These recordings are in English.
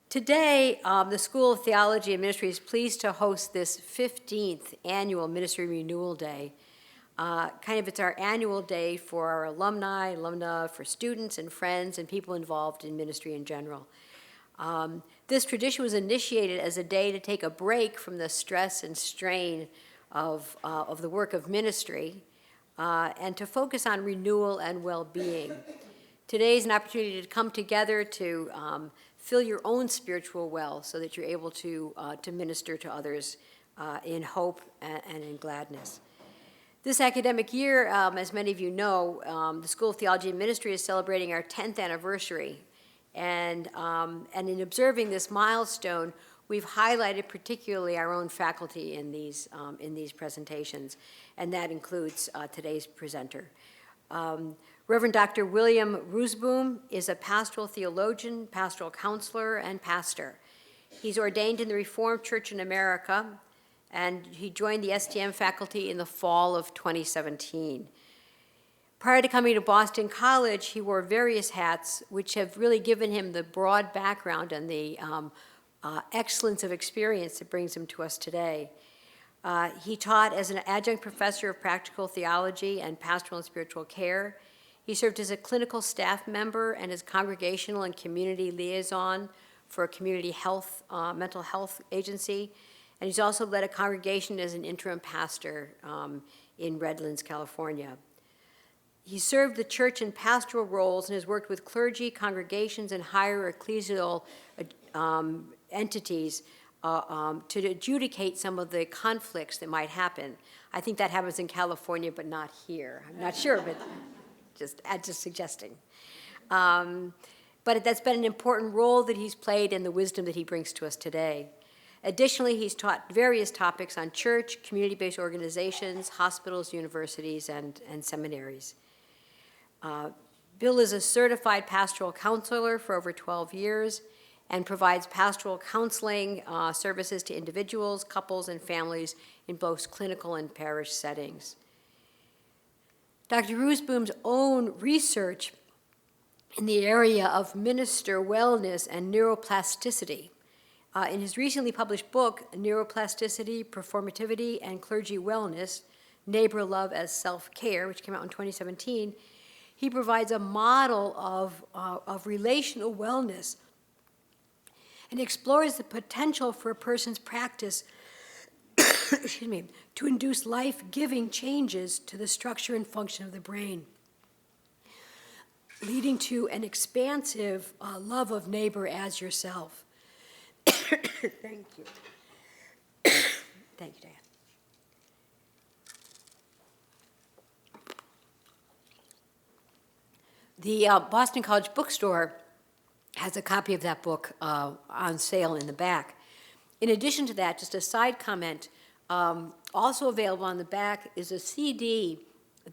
Today, the School of Theology and Ministry is pleased to host this 15th annual Ministry Renewal Day. It's our annual day for our alumna, for students and friends and people involved in ministry in general. This tradition was initiated as a day to take a break from the stress and strain of the work of ministry and to focus on renewal and well-being. Today is an opportunity to come together to fill your own spiritual well so that you're able to minister to others in hope and in gladness. This academic year, as many of you know, the School of Theology and Ministry is celebrating our 10th anniversary. And in observing this milestone, we've highlighted particularly our own faculty in these presentations, and that includes today's presenter. Reverend Dr. William Roozeboom is a pastoral theologian, pastoral counselor, and pastor. He's ordained in the Reformed Church in America, and he joined the STM faculty in the fall of 2017. Prior to coming to Boston College, he wore various hats, which have really given him the broad background and the excellence of experience that brings him to us today. He taught as an adjunct professor of practical theology and pastoral and spiritual care. He served as a clinical staff member and as congregational and community liaison for a community health, mental health agency. And he's also led a congregation as an interim pastor in Redlands, California. He served the church in pastoral roles and has worked with clergy, congregations, and higher ecclesial entities to adjudicate some of the conflicts that might happen. I think that happens in California, but not here. I'm not sure, but just suggesting. But that's been an important role that he's played and the wisdom that he brings to us today. Additionally, he's taught various topics on church, community-based organizations, hospitals, universities, and seminaries. Bill is a certified pastoral counselor for over 12 years and provides pastoral counseling services to individuals, couples, and families in both clinical and parish settings. Dr. Roozeboom's own research in the area of minister wellness and neuroplasticity. In his recently published book, Neuroplasticity, Performativity, and Clergy Wellness, Neighbor Love as Self-Care, which came out in 2017, he provides a model of relational wellness and explores the potential for a person's practice to induce life-giving changes to the structure and function of the brain, leading to an expansive love of neighbor as yourself. Thank you. Thank you, Diane. The Boston College bookstore has a copy of that book on sale in the back. In addition to that, just a side comment, also available on the back is a CD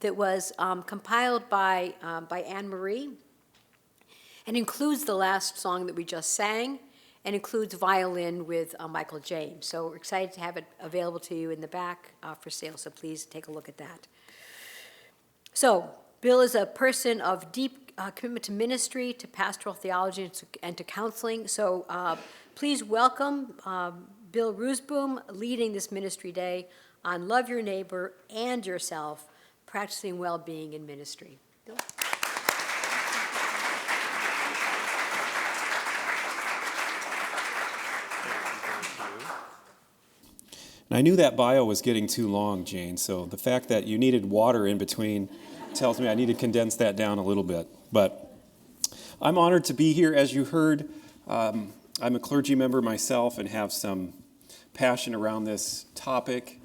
that was compiled by Anne Marie and includes the last song that we just sang and includes violin with Michael James. So we're excited to have it available to you in the back for sale, so please take a look at that. So Bill is a person of deep commitment to ministry, to pastoral theology, and to counseling. So please welcome Bill Roozeboom leading this ministry day on Love Your Neighbor and Yourself, Practicing Well-Being in Ministry. Bill? And I knew that bio was getting too long, Jane, so the fact that you needed water in between tells me I need to condense that down a little bit. But I'm honored to be here. As you heard, I'm a clergy member myself and have some passion around this topic.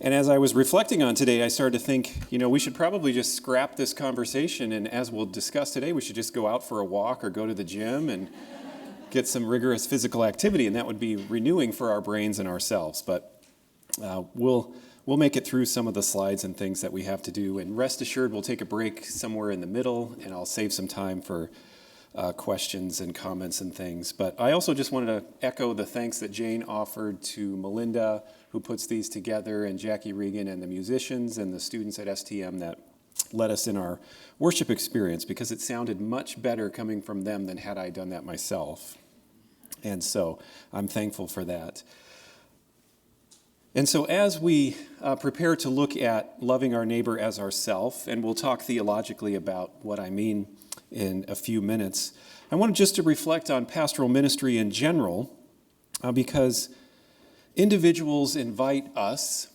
And as I was reflecting on today, I started to think, we should probably just scrap this conversation, and as we'll discuss today, we should just go out for a walk or go to the gym and get some rigorous physical activity, and that would be renewing for our brains and ourselves. But we'll make it through some of the slides and things that we have to do, and rest assured we'll take a break somewhere in the middle, and I'll save some time for questions and comments and things. But I also just wanted to echo the thanks that Jane offered to Melinda, who puts these together, and Jackie Regan and the musicians and the students at STM that led us in our worship experience, because it sounded much better coming from them than had I done that myself. And so I'm thankful for that. And so as we prepare to look at loving our neighbor as ourself, and we'll talk theologically about what I mean in a few minutes, I wanted just to reflect on pastoral ministry in general, because individuals invite us,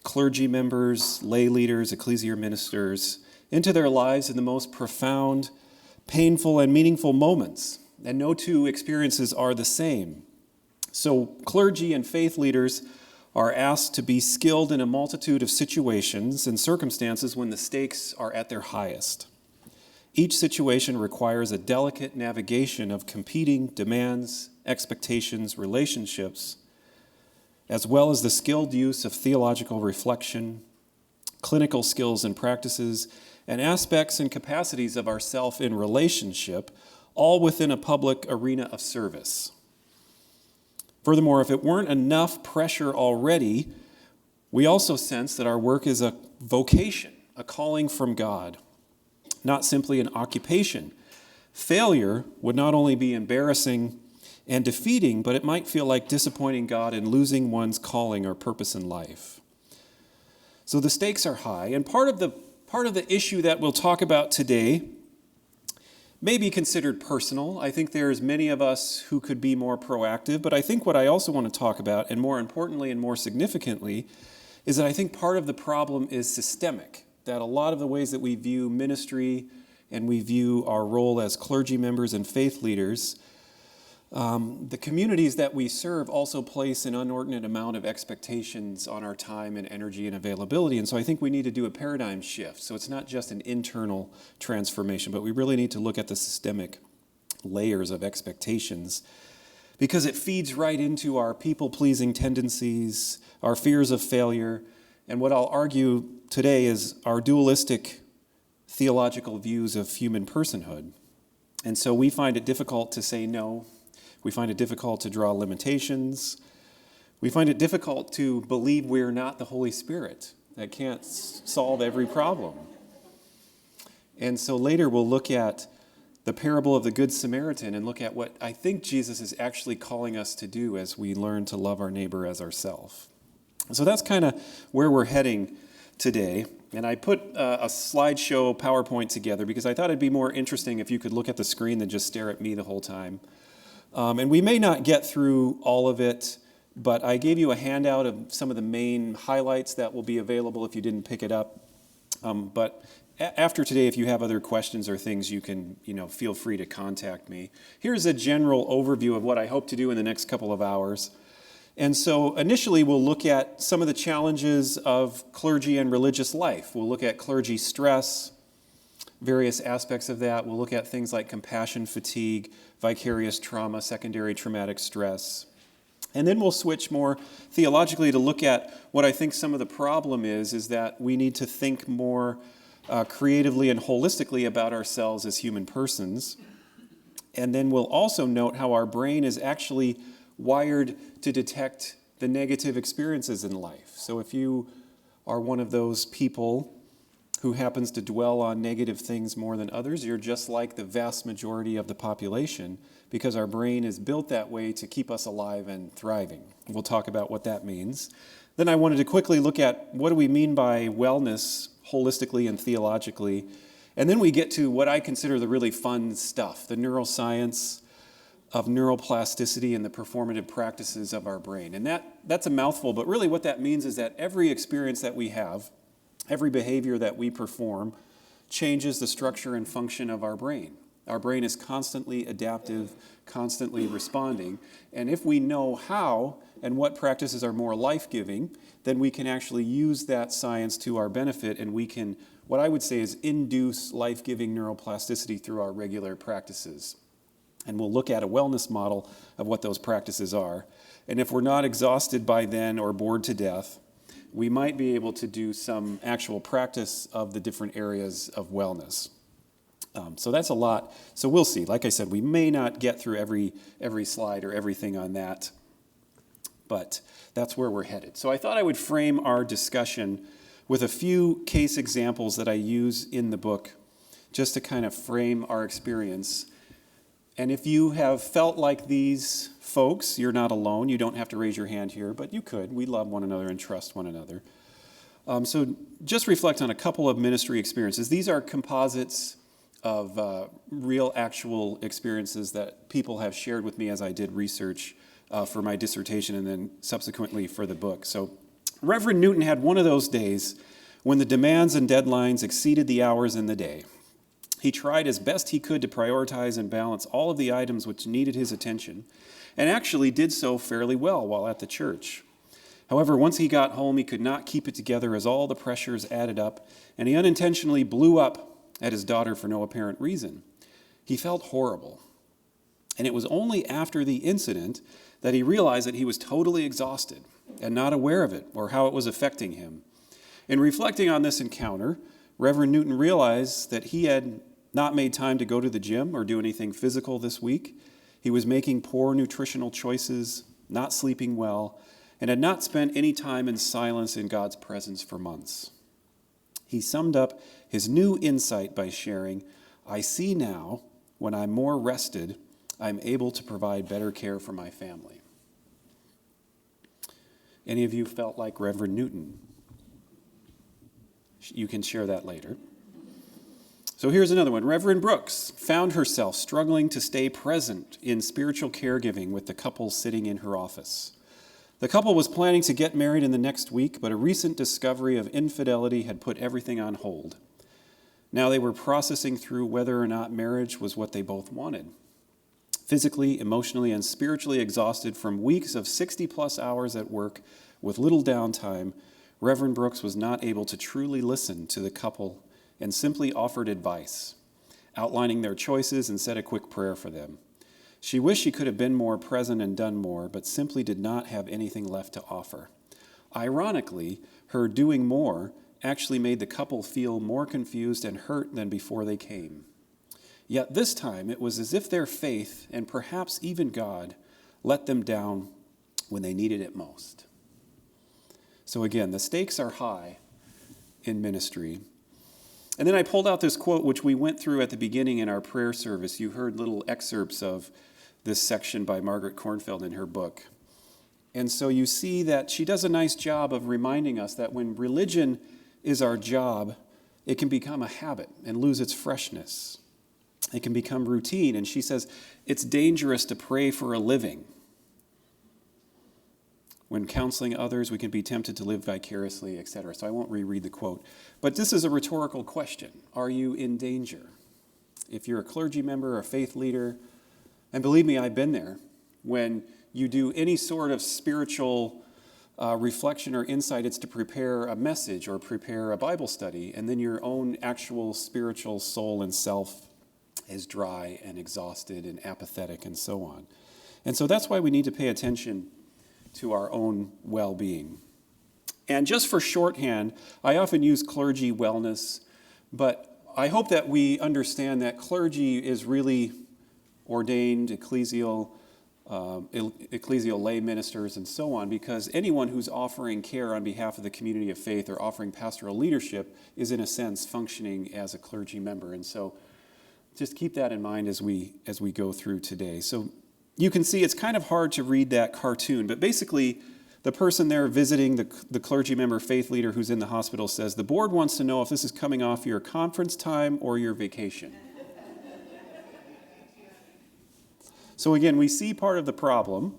clergy members, lay leaders, ecclesiar ministers, into their lives in the most profound, painful, and meaningful moments. And no two experiences are the same. So clergy and faith leaders are asked to be skilled in a multitude of situations and circumstances when the stakes are at their highest. Each situation requires a delicate navigation of competing demands, expectations, relationships, as well as the skilled use of theological reflection, clinical skills and practices, and aspects and capacities of ourself in relationship, all within a public arena of service. Furthermore, if it weren't enough pressure already, we also sense that our work is a vocation, a calling from God, not simply an occupation. Failure would not only be embarrassing and defeating, but it might feel like disappointing God and losing one's calling or purpose in life. So the stakes are high, and part of the issue that we'll talk about today may be considered personal. I think there's many of us who could be more proactive, but I think what I also want to talk about, and more importantly and more significantly, is that I think part of the problem is systemic, that a lot of the ways that we view ministry and we view our role as clergy members and faith leaders, the communities that we serve also place an inordinate amount of expectations on our time and energy and availability. And so I think we need to do a paradigm shift. So it's not just an internal transformation, but we really need to look at the systemic layers of expectations, because it feeds right into our people-pleasing tendencies, our fears of failure, and what I'll argue today is our dualistic theological views of human personhood. And so we find it difficult to say no. We find it difficult to draw limitations. We find it difficult to believe we're not the Holy Spirit that can't solve every problem. And so later we'll look at the parable of the Good Samaritan and look at what I think Jesus is actually calling us to do as we learn to love our neighbor as ourselves. So that's kind of where we're heading today. And I put a slideshow PowerPoint together because I thought it'd be more interesting if you could look at the screen than just stare at me the whole time. And we may not get through all of it, but I gave you a handout of some of the main highlights that will be available if you didn't pick it up. But after today, if you have other questions or things, you can, feel free to contact me. Here's a general overview of what I hope to do in the next couple of hours. And so initially, we'll look at some of the challenges of clergy and religious life. We'll look at clergy stress, various aspects of that. We'll look at things like compassion fatigue, vicarious trauma, secondary traumatic stress. And then we'll switch more theologically to look at what I think some of the problem is that we need to think more creatively and holistically about ourselves as human persons. And then we'll also note how our brain is actually wired to detect the negative experiences in life. So if you are one of those people who happens to dwell on negative things more than others, you're just like the vast majority of the population, because our brain is built that way to keep us alive and thriving. We'll talk about what that means. Then I wanted to quickly look at what do we mean by wellness holistically and theologically. And then we get to what I consider the really fun stuff, the neuroscience of neuroplasticity and the performative practices of our brain. And that's a mouthful, but really what that means is that every experience that we have, every behavior that we perform, changes the structure and function of our brain. Our brain is constantly adaptive, constantly responding. And if we know how and what practices are more life-giving, then we can actually use that science to our benefit, and we can, what I would say is, induce life-giving neuroplasticity through our regular practices. And we'll look at a wellness model of what those practices are. And if we're not exhausted by then or bored to death, we might be able to do some actual practice of the different areas of wellness. So that's a lot. So we'll see. Like I said, we may not get through every slide or everything on that, but that's where we're headed. So I thought I would frame our discussion with a few case examples that I use in the book just to kind of frame our experience. And if you have felt like these folks, you're not alone. You don't have to raise your hand here, but you could. We love one another and trust one another. So just reflect on a couple of ministry experiences. These are composites of real, actual experiences that people have shared with me as I did research for my dissertation and then subsequently for the book. So Reverend Newton had one of those days when the demands and deadlines exceeded the hours in the day. He tried as best he could to prioritize and balance all of the items which needed his attention, and actually did so fairly well while at the church. However, once he got home, he could not keep it together as all the pressures added up, and he unintentionally blew up at his daughter for no apparent reason. He felt horrible, and it was only after the incident that he realized that he was totally exhausted and not aware of it or how it was affecting him. In reflecting on this encounter, Reverend Newton realized that he had not made time to go to the gym or do anything physical this week. He was making poor nutritional choices, not sleeping well, and had not spent any time in silence in God's presence for months. He summed up his new insight by sharing, "I see now, when I'm more rested, I'm able to provide better care for my family." Any of you felt like Reverend Newton? You can share that later. So here's another one. Reverend Brooks found herself struggling to stay present in spiritual caregiving with the couple sitting in her office. The couple was planning to get married in the next week, but a recent discovery of infidelity had put everything on hold. Now they were processing through whether or not marriage was what they both wanted. Physically, emotionally, and spiritually exhausted from weeks of 60-plus hours at work with little downtime, Reverend Brooks was not able to truly listen to the couple and simply offered advice, outlining their choices and said a quick prayer for them. She wished she could have been more present and done more, but simply did not have anything left to offer. Ironically, her doing more actually made the couple feel more confused and hurt than before they came. Yet this time, it was as if their faith, and perhaps even God, let them down when they needed it most. So again, the stakes are high in ministry. And then I pulled out this quote, which we went through at the beginning in our prayer service. You heard little excerpts of this section by Margaret Kornfeld in her book. And so you see that she does a nice job of reminding us that when religion is our job, it can become a habit and lose its freshness. It can become routine. And she says it's dangerous to pray for a living. When counseling others, we can be tempted to live vicariously, etc. So I won't reread the quote. But this is a rhetorical question. Are you in danger? If you're a clergy member or a faith leader, and believe me, I've been there, when you do any sort of spiritual reflection or insight, it's to prepare a message or prepare a Bible study, and then your own actual spiritual soul and self is dry and exhausted and apathetic and so on. And so that's why we need to pay attention to our own well-being. And just for shorthand, I often use clergy wellness, but I hope that we understand that clergy is really ordained ecclesial lay ministers and so on, because anyone who's offering care on behalf of the community of faith or offering pastoral leadership is in a sense functioning as a clergy member. And so just keep that in mind as we go through today. So you can see it's kind of hard to read that cartoon, but basically the person there visiting the clergy member faith leader who's in the hospital says, the board wants to know if this is coming off your conference time or your vacation. So again, we see part of the problem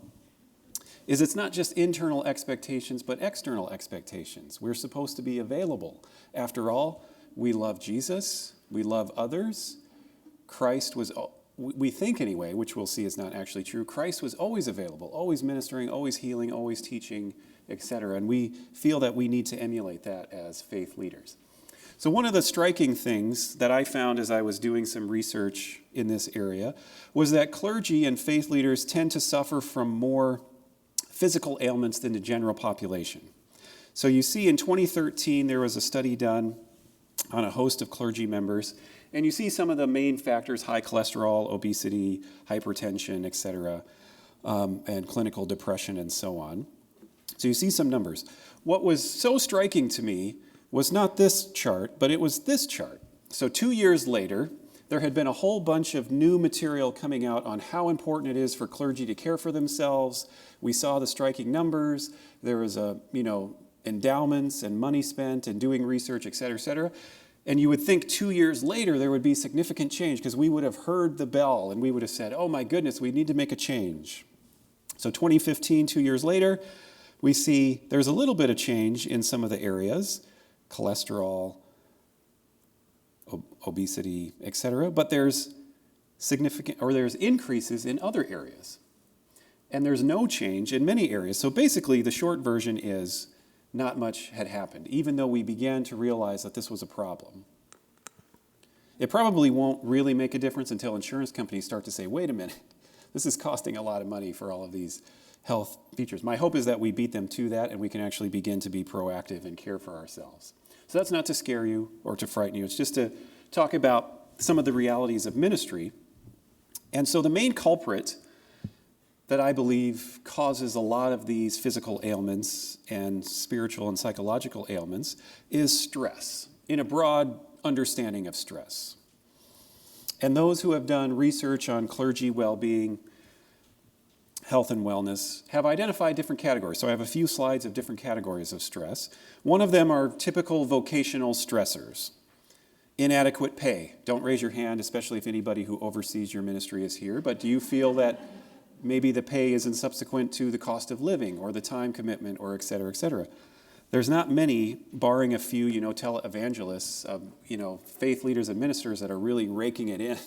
is it's not just internal expectations, but external expectations. We're supposed to be available. After all, we love Jesus, we love others. Christ was, we think anyway, which we'll see is not actually true, Christ was always available, always ministering, always healing, always teaching, etc. And we feel that we need to emulate that as faith leaders. So one of the striking things that I found as I was doing some research in this area was that clergy and faith leaders tend to suffer from more physical ailments than the general population. So you see in 2013 there was a study done on a host of clergy members, and you see some of the main factors: high cholesterol, obesity, hypertension, etc., and clinical depression and so on. So you see some numbers. What was so striking to me was not this chart, but it was this chart. So 2 years later, there had been a whole bunch of new material coming out on how important it is for clergy to care for themselves. We saw the striking numbers. There was endowments and money spent and doing research, et cetera, et cetera. And you would think 2 years later there would be significant change because we would have heard the bell and we would have said, oh my goodness, we need to make a change. So 2015, 2 years later, we see there's a little bit of change in some of the areas, cholesterol, obesity, et cetera, but there's increases in other areas. And there's no change in many areas. So basically the short version is not much had happened, even though we began to realize that this was a problem. It probably won't really make a difference until insurance companies start to say, wait a minute, this is costing a lot of money for all of these health features. My hope is that we beat them to that and we can actually begin to be proactive and care for ourselves. So that's not to scare you or to frighten you. It's just to talk about some of the realities of ministry. And so the main culprit that I believe causes a lot of these physical ailments and spiritual and psychological ailments is stress, in a broad understanding of stress. And those who have done research on clergy well-being, health and wellness, have identified different categories. So I have a few slides of different categories of stress. One of them are typical vocational stressors. Inadequate pay. Don't raise your hand, especially if anybody who oversees your ministry is here, but do you feel that maybe the pay isn't subsequent to the cost of living or the time commitment or et cetera, et cetera? There's not many, barring a few, televangelists, faith leaders and ministers that are really raking it in.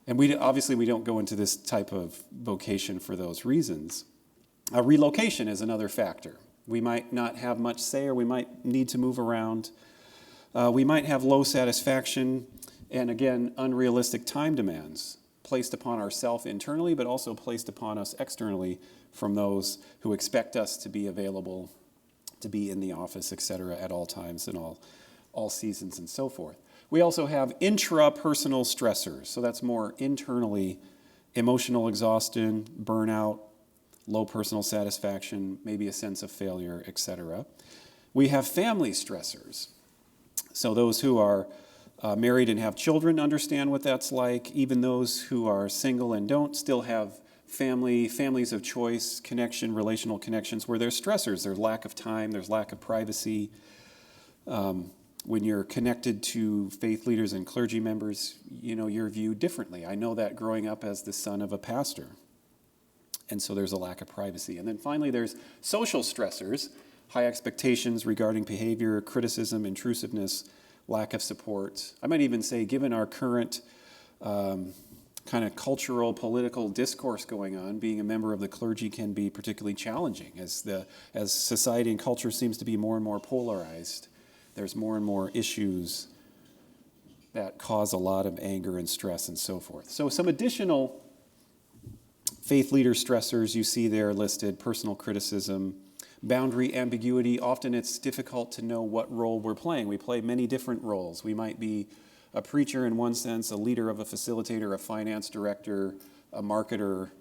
And we don't go into this type of vocation for those reasons. Relocation is another factor. We might not have much say, or we might need to move around. We might have low satisfaction and, again, unrealistic time demands placed upon ourselves internally, but also placed upon us externally from those who expect us to be available, to be in the office, et cetera, at all times and all seasons and so forth. We also have intrapersonal stressors, so that's more internally emotional exhaustion, burnout, low personal satisfaction, maybe a sense of failure, et cetera. We have family stressors. So those who are married and have children understand what that's like. Even those who are single and don't still have families of choice, connection, relational connections, where there's stressors. There's lack of time, there's lack of privacy. When you're connected to faith leaders and clergy members, you're viewed differently. I know that growing up as the son of a pastor. And so there's a lack of privacy. And then finally, there's social stressors, high expectations regarding behavior, criticism, intrusiveness, lack of support. I might even say, given our current kind of cultural, political discourse going on, being a member of the clergy can be particularly challenging as society and culture seems to be more and more polarized. There's more and more issues that cause a lot of anger and stress and so forth. So some additional faith leader stressors you see there listed: personal criticism, boundary ambiguity. Often it's difficult to know what role we're playing. We play many different roles. We might be a preacher in one sense, a leader of a facilitator, a finance director, a marketer,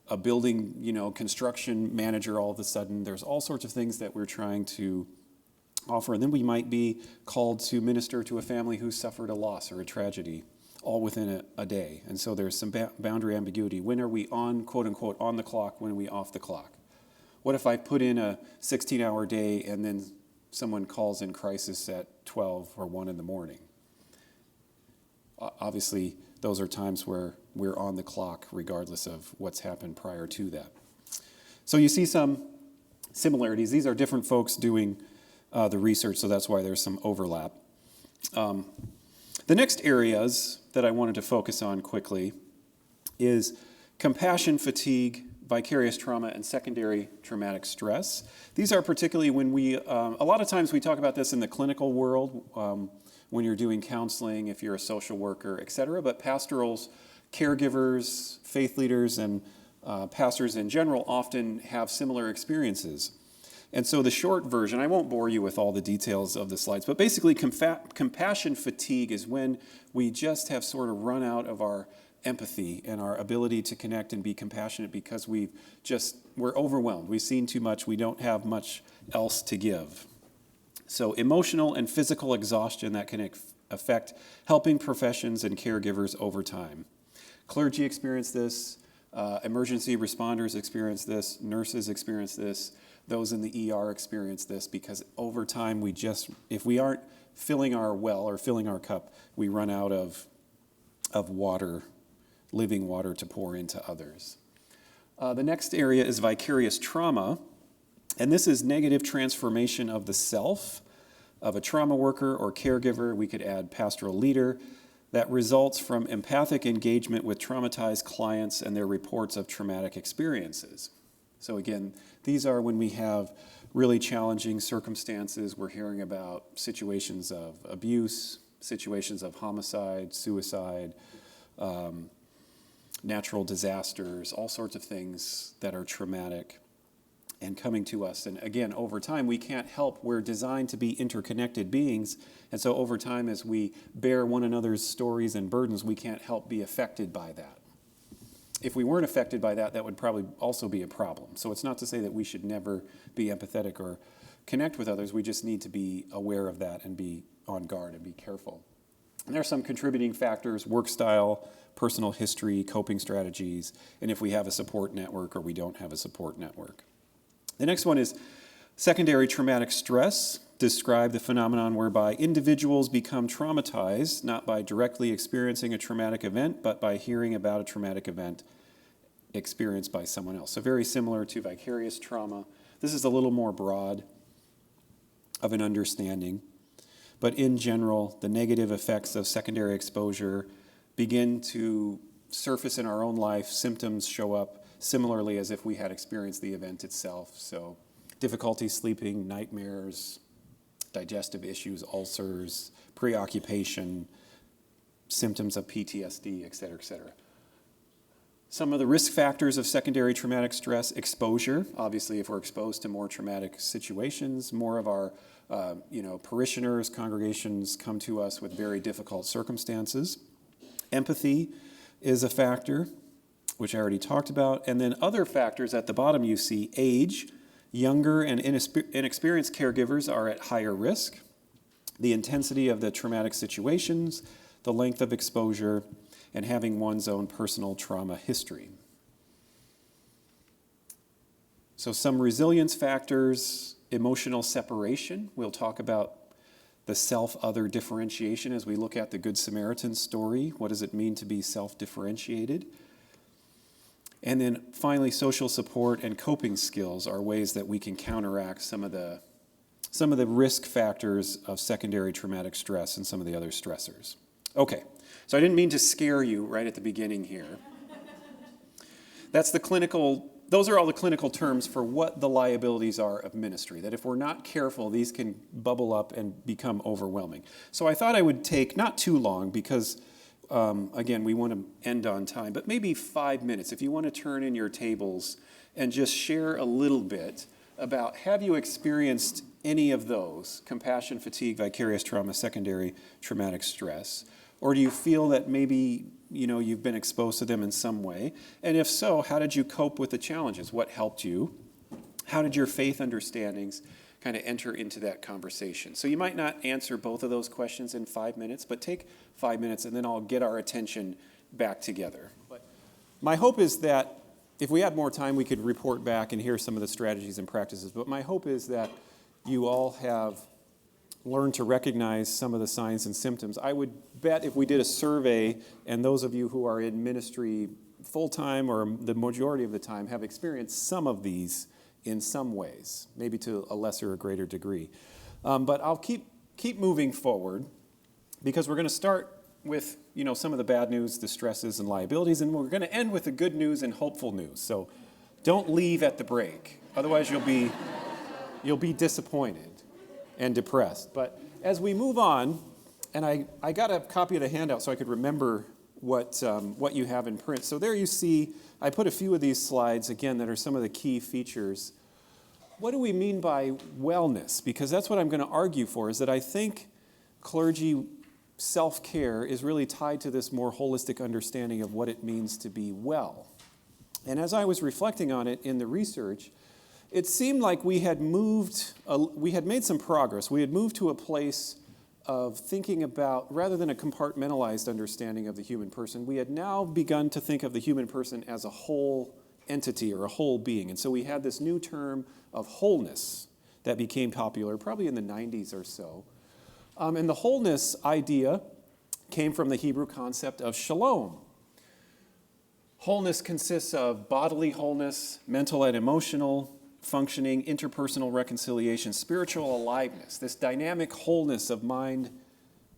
a building, construction manager all of a sudden. There's all sorts of things that we're trying to offer. And then we might be called to minister to a family who suffered a loss or a tragedy, all within a day. And so there's some boundary ambiguity. When are we on, quote unquote, on the clock? When are we off the clock? What if I put in a 16-hour day and then someone calls in crisis at 12 or 1 in the morning? Obviously, those are times where we're on the clock regardless of what's happened prior to that. So you see some similarities. These are different folks doing the research, so that's why there's some overlap. The next areas that I wanted to focus on quickly is compassion fatigue, vicarious trauma, and secondary traumatic stress. These are particularly when a lot of times we talk about this in the clinical world, when you're doing counseling, if you're a social worker, et cetera, but pastorals, caregivers, faith leaders, and pastors in general often have similar experiences. And so the short version, I won't bore you with all the details of the slides, but basically compassion fatigue is when we just have sort of run out of our empathy and our ability to connect and be compassionate because we're overwhelmed. We've seen too much. We don't have much else to give. So emotional and physical exhaustion that can affect helping professions and caregivers over time. Clergy experience this, emergency responders experience this, nurses experience this, those in the ER experience this, because over time if we aren't filling our well or filling our cup, we run out of water, living water to pour into others. The next area is vicarious trauma, and this is negative transformation of the self of a trauma worker or caregiver. We could add pastoral leader, that results from empathic engagement with traumatized clients and their reports of traumatic experiences. So again, these are when we have really challenging circumstances. We're hearing about situations of abuse, situations of homicide, suicide, natural disasters, all sorts of things that are traumatic and coming to us. And again, over time, we can't help. We're designed to be interconnected beings. And so over time, as we bear one another's stories and burdens, we can't help be affected by that. If we weren't affected by that, that would probably also be a problem. So it's not to say that we should never be empathetic or connect with others. We just need to be aware of that and be on guard and be careful. And there are some contributing factors: work style, personal history, coping strategies, and if we have a support network or we don't have a support network. The next one is secondary traumatic stress. Describe the phenomenon whereby individuals become traumatized, not by directly experiencing a traumatic event, but by hearing about a traumatic event experienced by someone else. So very similar to vicarious trauma. This is a little more broad of an understanding. But in general, the negative effects of secondary exposure begin to surface in our own life. Symptoms show up similarly as if we had experienced the event itself. So difficulty sleeping, nightmares, digestive issues, ulcers, preoccupation, symptoms of PTSD, et cetera, et cetera. Some of the risk factors of secondary traumatic stress: exposure. Obviously, if we're exposed to more traumatic situations, more of our parishioners, congregations come to us with very difficult circumstances. Empathy is a factor, which I already talked about. And then other factors at the bottom you see: age. Younger and inexperienced caregivers are at higher risk. The intensity of the traumatic situations, the length of exposure, and having one's own personal trauma history. So some resilience factors: emotional separation. We'll talk about the self-other differentiation as we look at the Good Samaritan story. What does it mean to be self-differentiated? And then finally, social support and coping skills are ways that we can counteract some of the risk factors of secondary traumatic stress and some of the other stressors. Okay, so I didn't mean to scare you right at the beginning here. Those are all the clinical terms for what the liabilities are of ministry, that if we're not careful, these can bubble up and become overwhelming. So I thought I would take not too long because again, we want to end on time, but maybe 5 minutes. If you want to turn in your tables and just share a little bit about, have you experienced any of those: compassion, fatigue, vicarious trauma, secondary traumatic stress? Or do you feel that maybe you've been exposed to them in some way? And if so, how did you cope with the challenges? What helped you? How did your faith understandings kind of enter into that conversation? So you might not answer both of those questions in 5 minutes, but take 5 minutes and then I'll get our attention back together. But my hope is that if we had more time, we could report back and hear some of the strategies and practices. But my hope is that you all have learned to recognize some of the signs and symptoms. I would bet if we did a survey, and those of you who are in ministry full-time or the majority of the time have experienced some of these in some ways, maybe to a lesser or greater degree. But I'll keep moving forward because we're going to start with some of the bad news, the stresses and liabilities, and we're going to end with the good news and hopeful news. So don't leave at the break. Otherwise you'll be disappointed and depressed. But as we move on, and I got a copy of the handout so I could remember what you have in print. So there you see, I put a few of these slides, again, that are some of the key features. What do we mean by wellness? Because that's what I'm going to argue for, is that I think clergy self-care is really tied to this more holistic understanding of what it means to be well. And as I was reflecting on it in the research, it seemed like we had made some progress. We had moved to a place of thinking about, rather than a compartmentalized understanding of the human person, we had now begun to think of the human person as a whole entity or a whole being. And so we had this new term of wholeness that became popular probably in the 90s or so. And the wholeness idea came from the Hebrew concept of shalom. Wholeness consists of bodily wholeness, mental and emotional functioning, interpersonal reconciliation, spiritual aliveness, this dynamic wholeness of mind,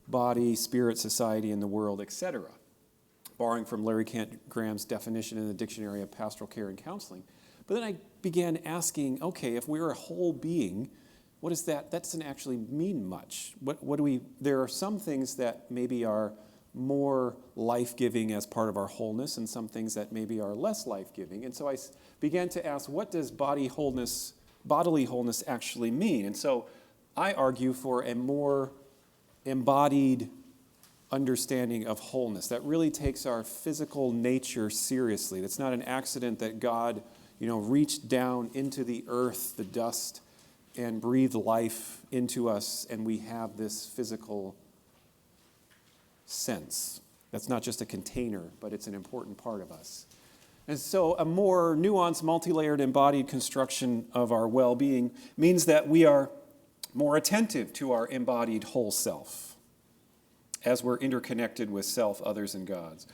body, spirit, society, and the world, etc., borrowing from Larry Graham's definition in the Dictionary of Pastoral Care and Counseling. But then I began asking, okay, if we're a whole being, what is that? That doesn't actually mean much. What do we? There are some things that maybe are more life-giving as part of our wholeness, and some things that maybe are less life-giving. And so I began to ask, what does bodily wholeness actually mean? And so I argue for a more embodied understanding of wholeness that really takes our physical nature seriously. It's not an accident that God, reached down into the earth, the dust, and breathed life into us, and we have this physical sense. That's not just a container, but it's an important part of us. And so a more nuanced, multi-layered, embodied construction of our well-being means that we are more attentive to our embodied whole self as we're interconnected with self, others, and gods.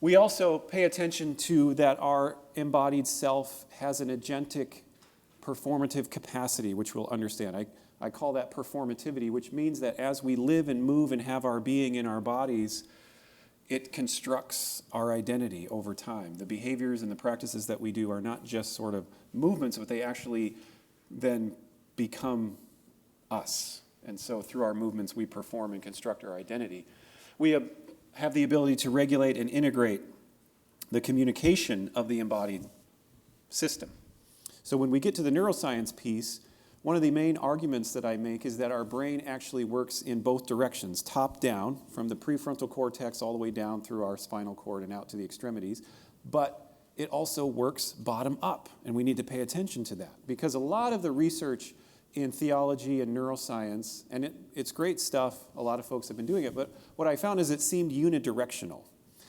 We also pay attention to that our embodied self has an agentic performative capacity, which we'll understand. I call that performativity, which means that as we live and move and have our being in our bodies, it constructs our identity over time. The behaviors and the practices that we do are not just sort of movements, but they actually then become us. And so through our movements, we perform and construct our identity. We have the ability to regulate and integrate the communication of the embodied system. So when we get to the neuroscience piece, one of the main arguments that I make is that our brain actually works in both directions, top down, from the prefrontal cortex all the way down through our spinal cord and out to the extremities, but it also works bottom up, and we need to pay attention to that, because a lot of the research in theology and neuroscience, and it's great stuff, a lot of folks have been doing it, but what I found is it seemed unidirectional.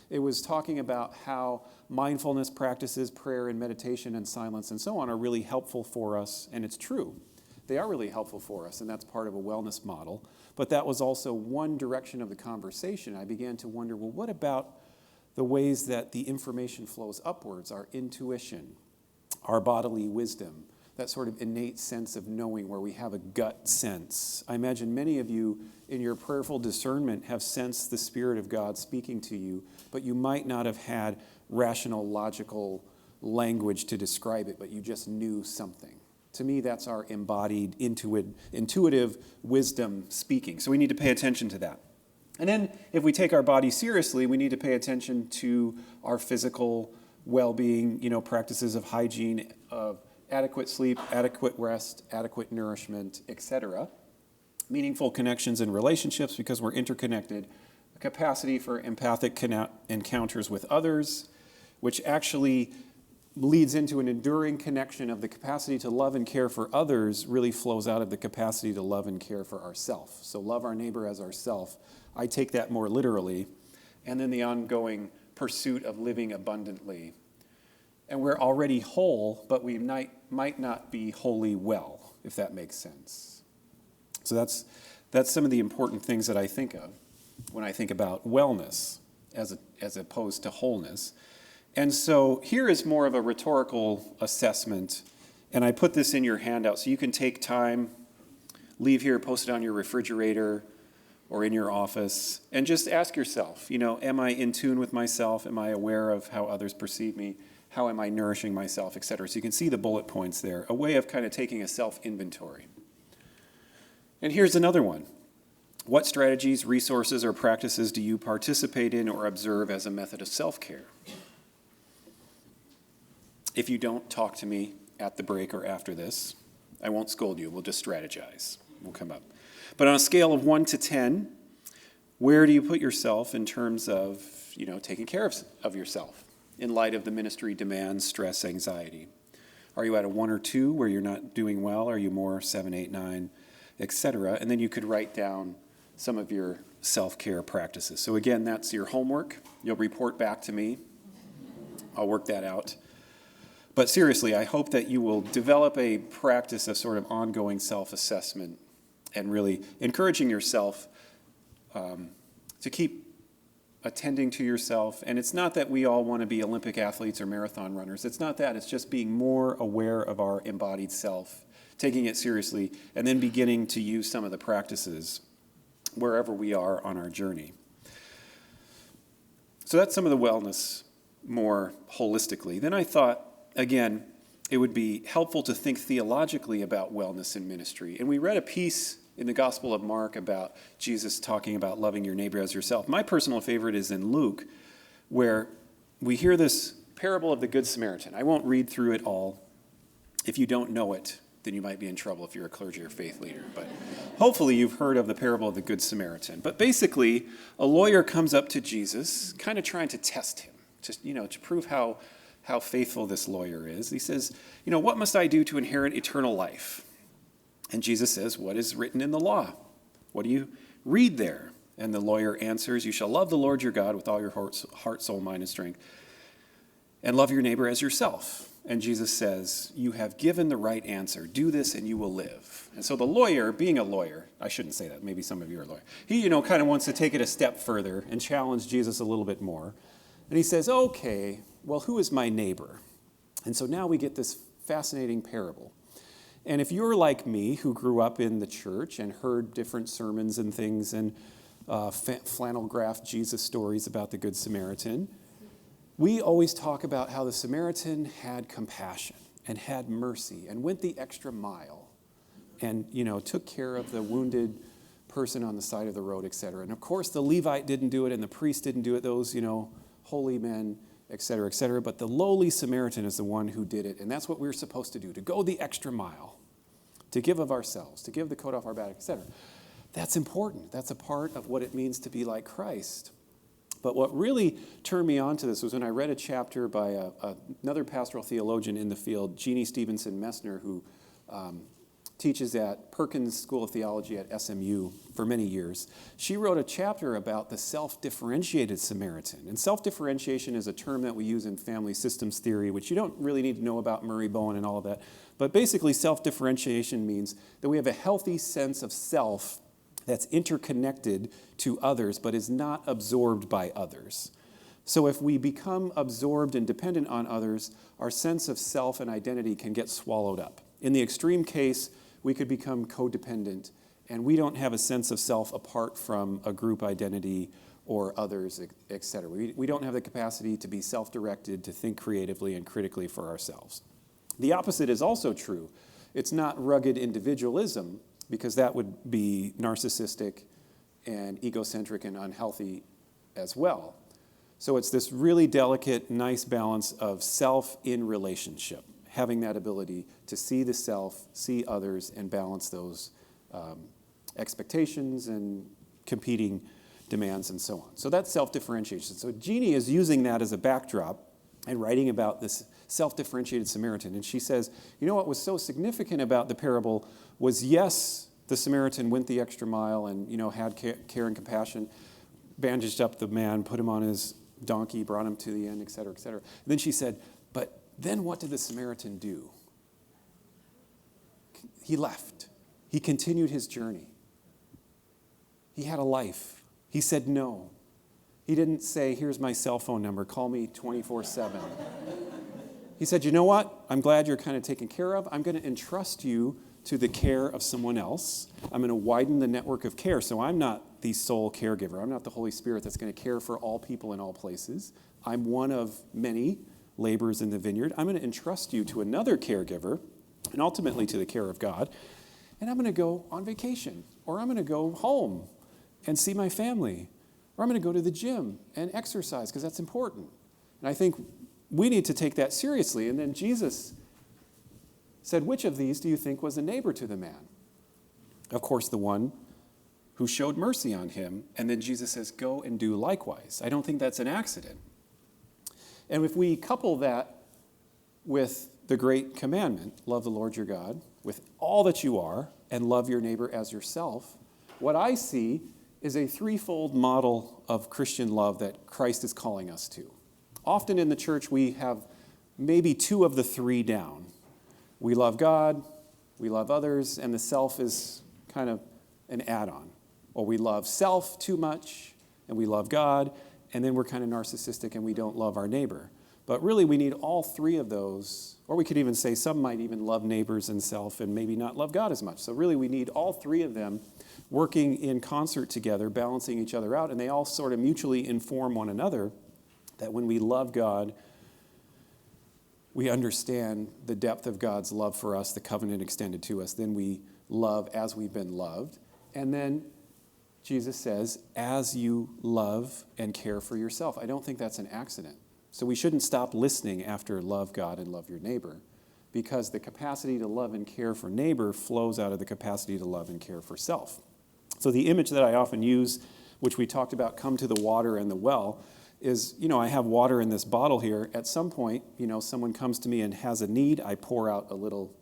It was talking about how mindfulness practices, prayer and meditation and silence and so on are really helpful for us, and it's true. They are really helpful for us, and that's part of a wellness model. But that was also one direction of the conversation. I began to wonder, well, what about the ways that the information flows upwards, our intuition, our bodily wisdom, that sort of innate sense of knowing where we have a gut sense. I imagine many of you in your prayerful discernment have sensed the Spirit of God speaking to you, but you might not have had rational, logical language to describe it, but you just knew something. To me, that's our embodied, intuitive wisdom speaking. So we need to pay attention to that. And then if we take our body seriously, we need to pay attention to our physical well-being, practices of hygiene, of adequate sleep, adequate rest, adequate nourishment, etc. Meaningful connections and relationships because we're interconnected. A capacity for empathic encounters with others, which actually leads into an enduring connection of the capacity to love and care for others really flows out of the capacity to love and care for ourself. So love our neighbor as ourself. I take that more literally. And then the ongoing pursuit of living abundantly. And we're already whole, but we might not be wholly well, if that makes sense. So that's some of the important things that I think of when I think about wellness as opposed to wholeness. And so here is more of a rhetorical assessment, and I put this in your handout so you can take time, leave here, post it on your refrigerator or in your office, and just ask yourself, am I in tune with myself? Am I aware of how others perceive me? How am I nourishing myself, et cetera? So you can see the bullet points there, a way of kind of taking a self-inventory. And here's another one. What strategies, resources, or practices do you participate in or observe as a method of self-care? If you don't talk to me at the break or after this, I won't scold you. We'll just strategize. We'll come up. But on a scale of 1 to 10, where do you put yourself in terms of, taking care of yourself in light of the ministry demands, stress, anxiety? Are you at a 1 or 2 where you're not doing well? Are you more 7, 8, 9, etc.? And then you could write down some of your self-care practices. So again, that's your homework. You'll report back to me. I'll work that out. But seriously, I hope that you will develop a practice of sort of ongoing self-assessment and really encouraging yourself to keep attending to yourself. And it's not that we all want to be Olympic athletes or marathon runners. It's not that. It's just being more aware of our embodied self, taking it seriously, and then beginning to use some of the practices wherever we are on our journey. So that's some of the wellness more holistically. Then I thought, again, it would be helpful to think theologically about wellness in ministry. And we read a piece in the Gospel of Mark about Jesus talking about loving your neighbor as yourself. My personal favorite is in Luke, where we hear this parable of the Good Samaritan. I won't read through it all. If you don't know it, then you might be in trouble if you're a clergy or faith leader. But hopefully you've heard of the parable of the Good Samaritan. But basically, a lawyer comes up to Jesus, kind of trying to test him, just, to prove how faithful this lawyer is. He says, what must I do to inherit eternal life? And Jesus says, what is written in the law? What do you read there? And the lawyer answers, you shall love the Lord your God with all your heart, soul, mind, and strength, and love your neighbor as yourself. And Jesus says, you have given the right answer. Do this and you will live. And so the lawyer, being a lawyer, I shouldn't say that, maybe some of you are lawyers, he, kind of wants to take it a step further and challenge Jesus a little bit more. And he says, okay, well, who is my neighbor? And so now we get this fascinating parable. And if you're like me, who grew up in the church and heard different sermons and things and flannel graph Jesus stories about the Good Samaritan, we always talk about how the Samaritan had compassion and had mercy and went the extra mile and, took care of the wounded person on the side of the road, etc. And of course, the Levite didn't do it and the priest didn't do it, those, holy men, etc., etc. But the lowly Samaritan is the one who did it. And that's what we're supposed to do, to go the extra mile, to give of ourselves, to give the coat off our back, etc. That's important. That's a part of what it means to be like Christ. But what really turned me on to this was when I read a chapter by another pastoral theologian in the field, Jeannie Stevenson Messner, who teaches at Perkins School of Theology at SMU for many years. She wrote a chapter about the self-differentiated Samaritan. And self-differentiation is a term that we use in family systems theory, which you don't really need to know about Murray Bowen and all of that. But basically, self-differentiation means that we have a healthy sense of self that's interconnected to others, but is not absorbed by others. So if we become absorbed and dependent on others, our sense of self and identity can get swallowed up. In the extreme case, we could become codependent, and we don't have a sense of self apart from a group identity or others, etc. We don't have the capacity to be self-directed, to think creatively and critically for ourselves. The opposite is also true. It's not rugged individualism, because that would be narcissistic and egocentric and unhealthy as well. So it's this really delicate, nice balance of self in relationship, having that ability to see the self, see others, and balance those expectations and competing demands and so on. So that's self-differentiation. So Jeannie is using that as a backdrop and writing about this self-differentiated Samaritan. And she says, what was so significant about the parable was, yes, the Samaritan went the extra mile and, had care and compassion, bandaged up the man, put him on his donkey, brought him to the end, et cetera, et cetera. And then she said, but then what did the Samaritan do? He left. He continued his journey. He had a life. He said no. He didn't say, here's my cell phone number, call me 24/7. He said, you know what? I'm glad you're kind of taken care of. I'm going to entrust you to the care of someone else. I'm going to widen the network of care. So I'm not the sole caregiver. I'm not the Holy Spirit that's going to care for all people in all places. I'm one of many laborers in the vineyard. I'm going to entrust you to another caregiver and ultimately to the care of God. And I'm going to go on vacation, or I'm going to go home and see my family, or I'm going to go to the gym and exercise because that's important. And I think we need to take that seriously. And then Jesus said, which of these do you think was a neighbor to the man? Of course, the one who showed mercy on him. And then Jesus says, go and do likewise. I don't think that's an accident. And if we couple that with the great commandment, love the Lord your God with all that you are and love your neighbor as yourself, what I see is a threefold model of Christian love that Christ is calling us to. Often in the church, we have maybe two of the three down. We love God, we love others, and the self is kind of an add-on. Or we love self too much, and we love God, and then we're kind of narcissistic and we don't love our neighbor. But really, we need all three of those, or we could even say some might even love neighbors and self and maybe not love God as much. So really, we need all three of them working in concert together, balancing each other out, and they all sort of mutually inform one another, that when we love God, we understand the depth of God's love for us, the covenant extended to us. Then we love as we've been loved. And then Jesus says, as you love and care for yourself. I don't think that's an accident. So we shouldn't stop listening after love God and love your neighbor, because the capacity to love and care for neighbor flows out of the capacity to love and care for self. So the image that I often use, which we talked about, come to the water and the well, is, I have water in this bottle here. At some point, someone comes to me and has a need. I pour out a little,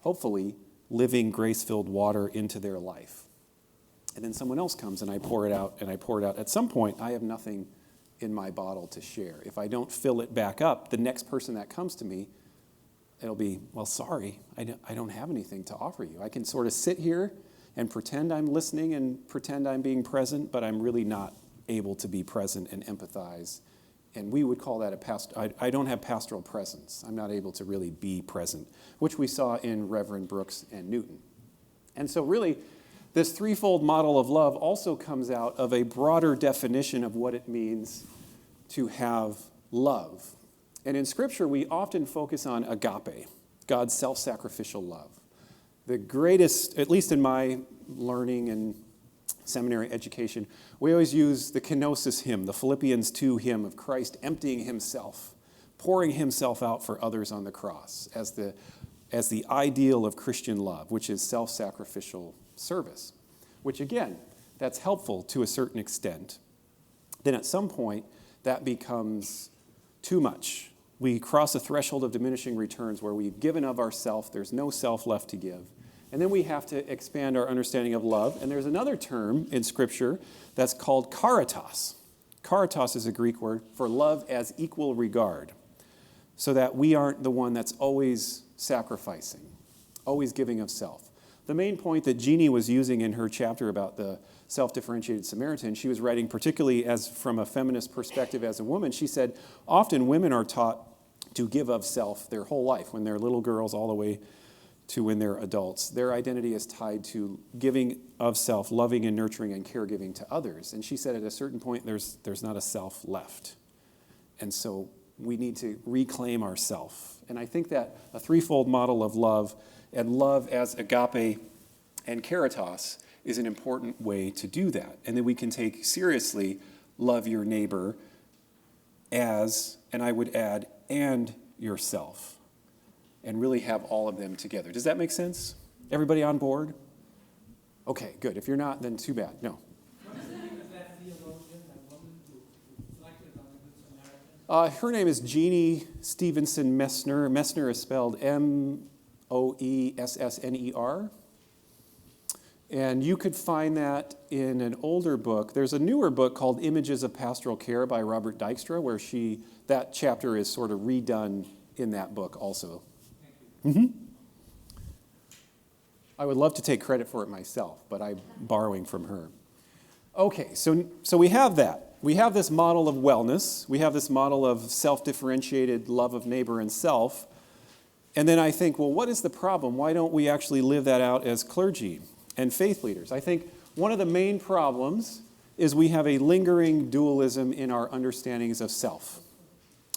hopefully, living, grace-filled water into their life. And then someone else comes and I pour it out and I pour it out. At some point, I have nothing in my bottle to share. If I don't fill it back up, the next person that comes to me, it'll be, well, sorry, I don't have anything to offer you. I can sort of sit here and pretend I'm listening and pretend I'm being present, but I'm really not able to be present and empathize. And we would call that I don't have pastoral presence. I'm not able to really be present, which we saw in Reverend Brooks and Newton. And so really, this threefold model of love also comes out of a broader definition of what it means to have love. And in Scripture, we often focus on agape, God's self-sacrificial love. The greatest, at least in my learning and seminary education, we always use the kenosis hymn, the Philippians 2 hymn of Christ emptying himself, pouring himself out for others on the cross as the ideal of Christian love, which is self-sacrificial service, which again, that's helpful to a certain extent. Then at some point, that becomes too much. We cross a threshold of diminishing returns where we've given of ourself, there's no self left to give. And then we have to expand our understanding of love. And there's another term in Scripture that's called caritas. Caritas is a Greek word for love as equal regard, so that we aren't the one that's always sacrificing, always giving of self. The main point that Jeannie was using in her chapter about the self-differentiated Samaritan, she was writing particularly as from a feminist perspective as a woman. She said, often women are taught to give of self their whole life, when they're little girls all the way to when they're adults. Their identity is tied to giving of self, loving and nurturing and caregiving to others. And she said at a certain point, there's not a self left. And so we need to reclaim ourself. And I think that a threefold model of love, and love as agape and caritas, is an important way to do that. And then we can take seriously love your neighbor as, and I would add, and yourself, and really have all of them together. Does that make sense? Everybody on board? Okay, good. If you're not, then too bad. No. What's the name of that theologian, that woman who reflected on the Good Samaritan? Her name is Jeannie Stevenson Messner. Messner is spelled Moessner. And you could find that in an older book. There's a newer book called Images of Pastoral Care by Robert Dykstra, where that chapter is sort of redone in that book also. Mm-hmm. I would love to take credit for it myself, but I'm borrowing from her. Okay, so we have that. We have this model of wellness. We have this model of self-differentiated love of neighbor and self. And then I think, well, what is the problem? Why don't we actually live that out as clergy and faith leaders? I think one of the main problems is we have a lingering dualism in our understandings of self.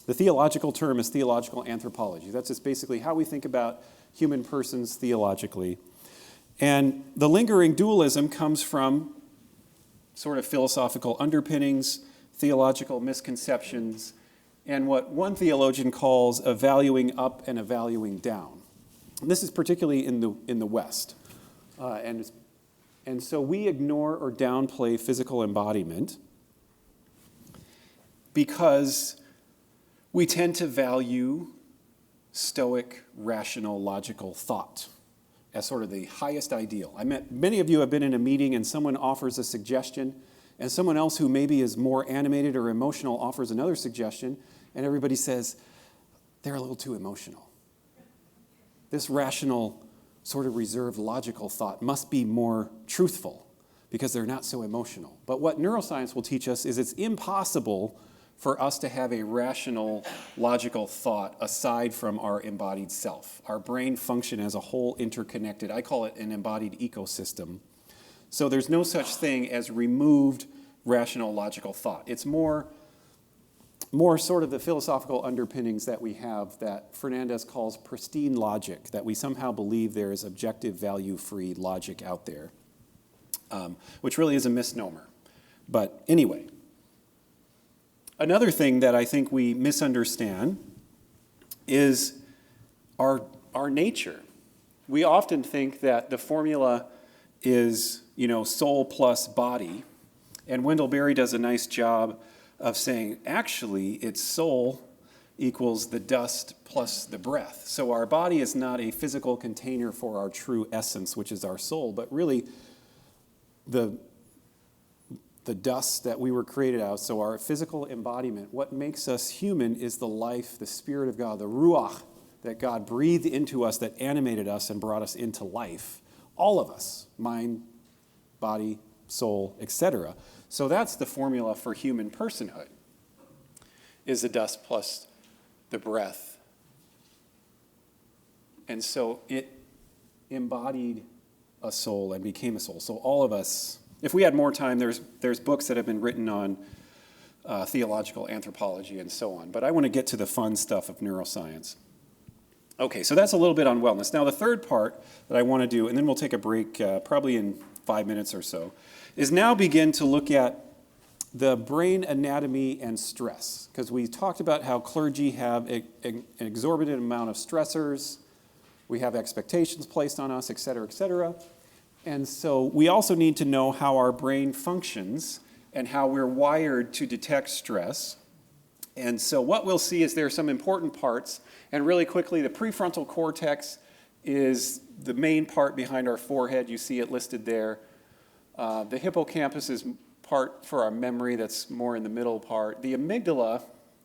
The theological term is theological anthropology. That's just basically how we think about human persons theologically. And the lingering dualism comes from sort of philosophical underpinnings, theological misconceptions, and what one theologian calls a valuing up and a valuing down. And this is particularly in the West. And so we ignore or downplay physical embodiment because we tend to value stoic, rational, logical thought as sort of the highest ideal. Many of you have been in a meeting and someone offers a suggestion, and someone else who maybe is more animated or emotional offers another suggestion, and everybody says, they're a little too emotional. This rational, sort of reserved, logical thought must be more truthful because they're not so emotional. But what neuroscience will teach us is it's impossible for us to have a rational, logical thought aside from our embodied self. Our brain function as a whole interconnected. I call it an embodied ecosystem. So there's no such thing as removed rational, logical thought. It's more sort of the philosophical underpinnings that we have that Fernandez calls pristine logic, that we somehow believe there is objective, value-free logic out there, which really is a misnomer. But anyway, another thing that I think we misunderstand is our nature. We often think that the formula is, soul plus body, and Wendell Berry does a nice job of saying, actually, it's soul equals the dust plus the breath. So our body is not a physical container for our true essence, which is our soul, but really the dust that we were created out. So our physical embodiment, what makes us human is the life, the Spirit of God, the Ruach that God breathed into us, that animated us and brought us into life. All of us, mind, body, soul, etc. So that's the formula for human personhood, is the dust plus the breath. And so it embodied a soul and became a soul. So all of us, if we had more time, there's books that have been written on theological anthropology and so on. But I want to get to the fun stuff of neuroscience. Okay, so that's a little bit on wellness. Now the third part that I want to do, and then we'll take a break probably in 5 minutes or so, is now begin to look at the brain anatomy and stress. Because we talked about how clergy have an exorbitant amount of stressors, we have expectations placed on us, et cetera, et cetera. And so we also need to know how our brain functions and how we're wired to detect stress. And so what we'll see is there are some important parts. And really quickly, the prefrontal cortex is the main part behind our forehead. You see it listed there. The hippocampus is part for our memory. That's more in the middle part. The amygdala,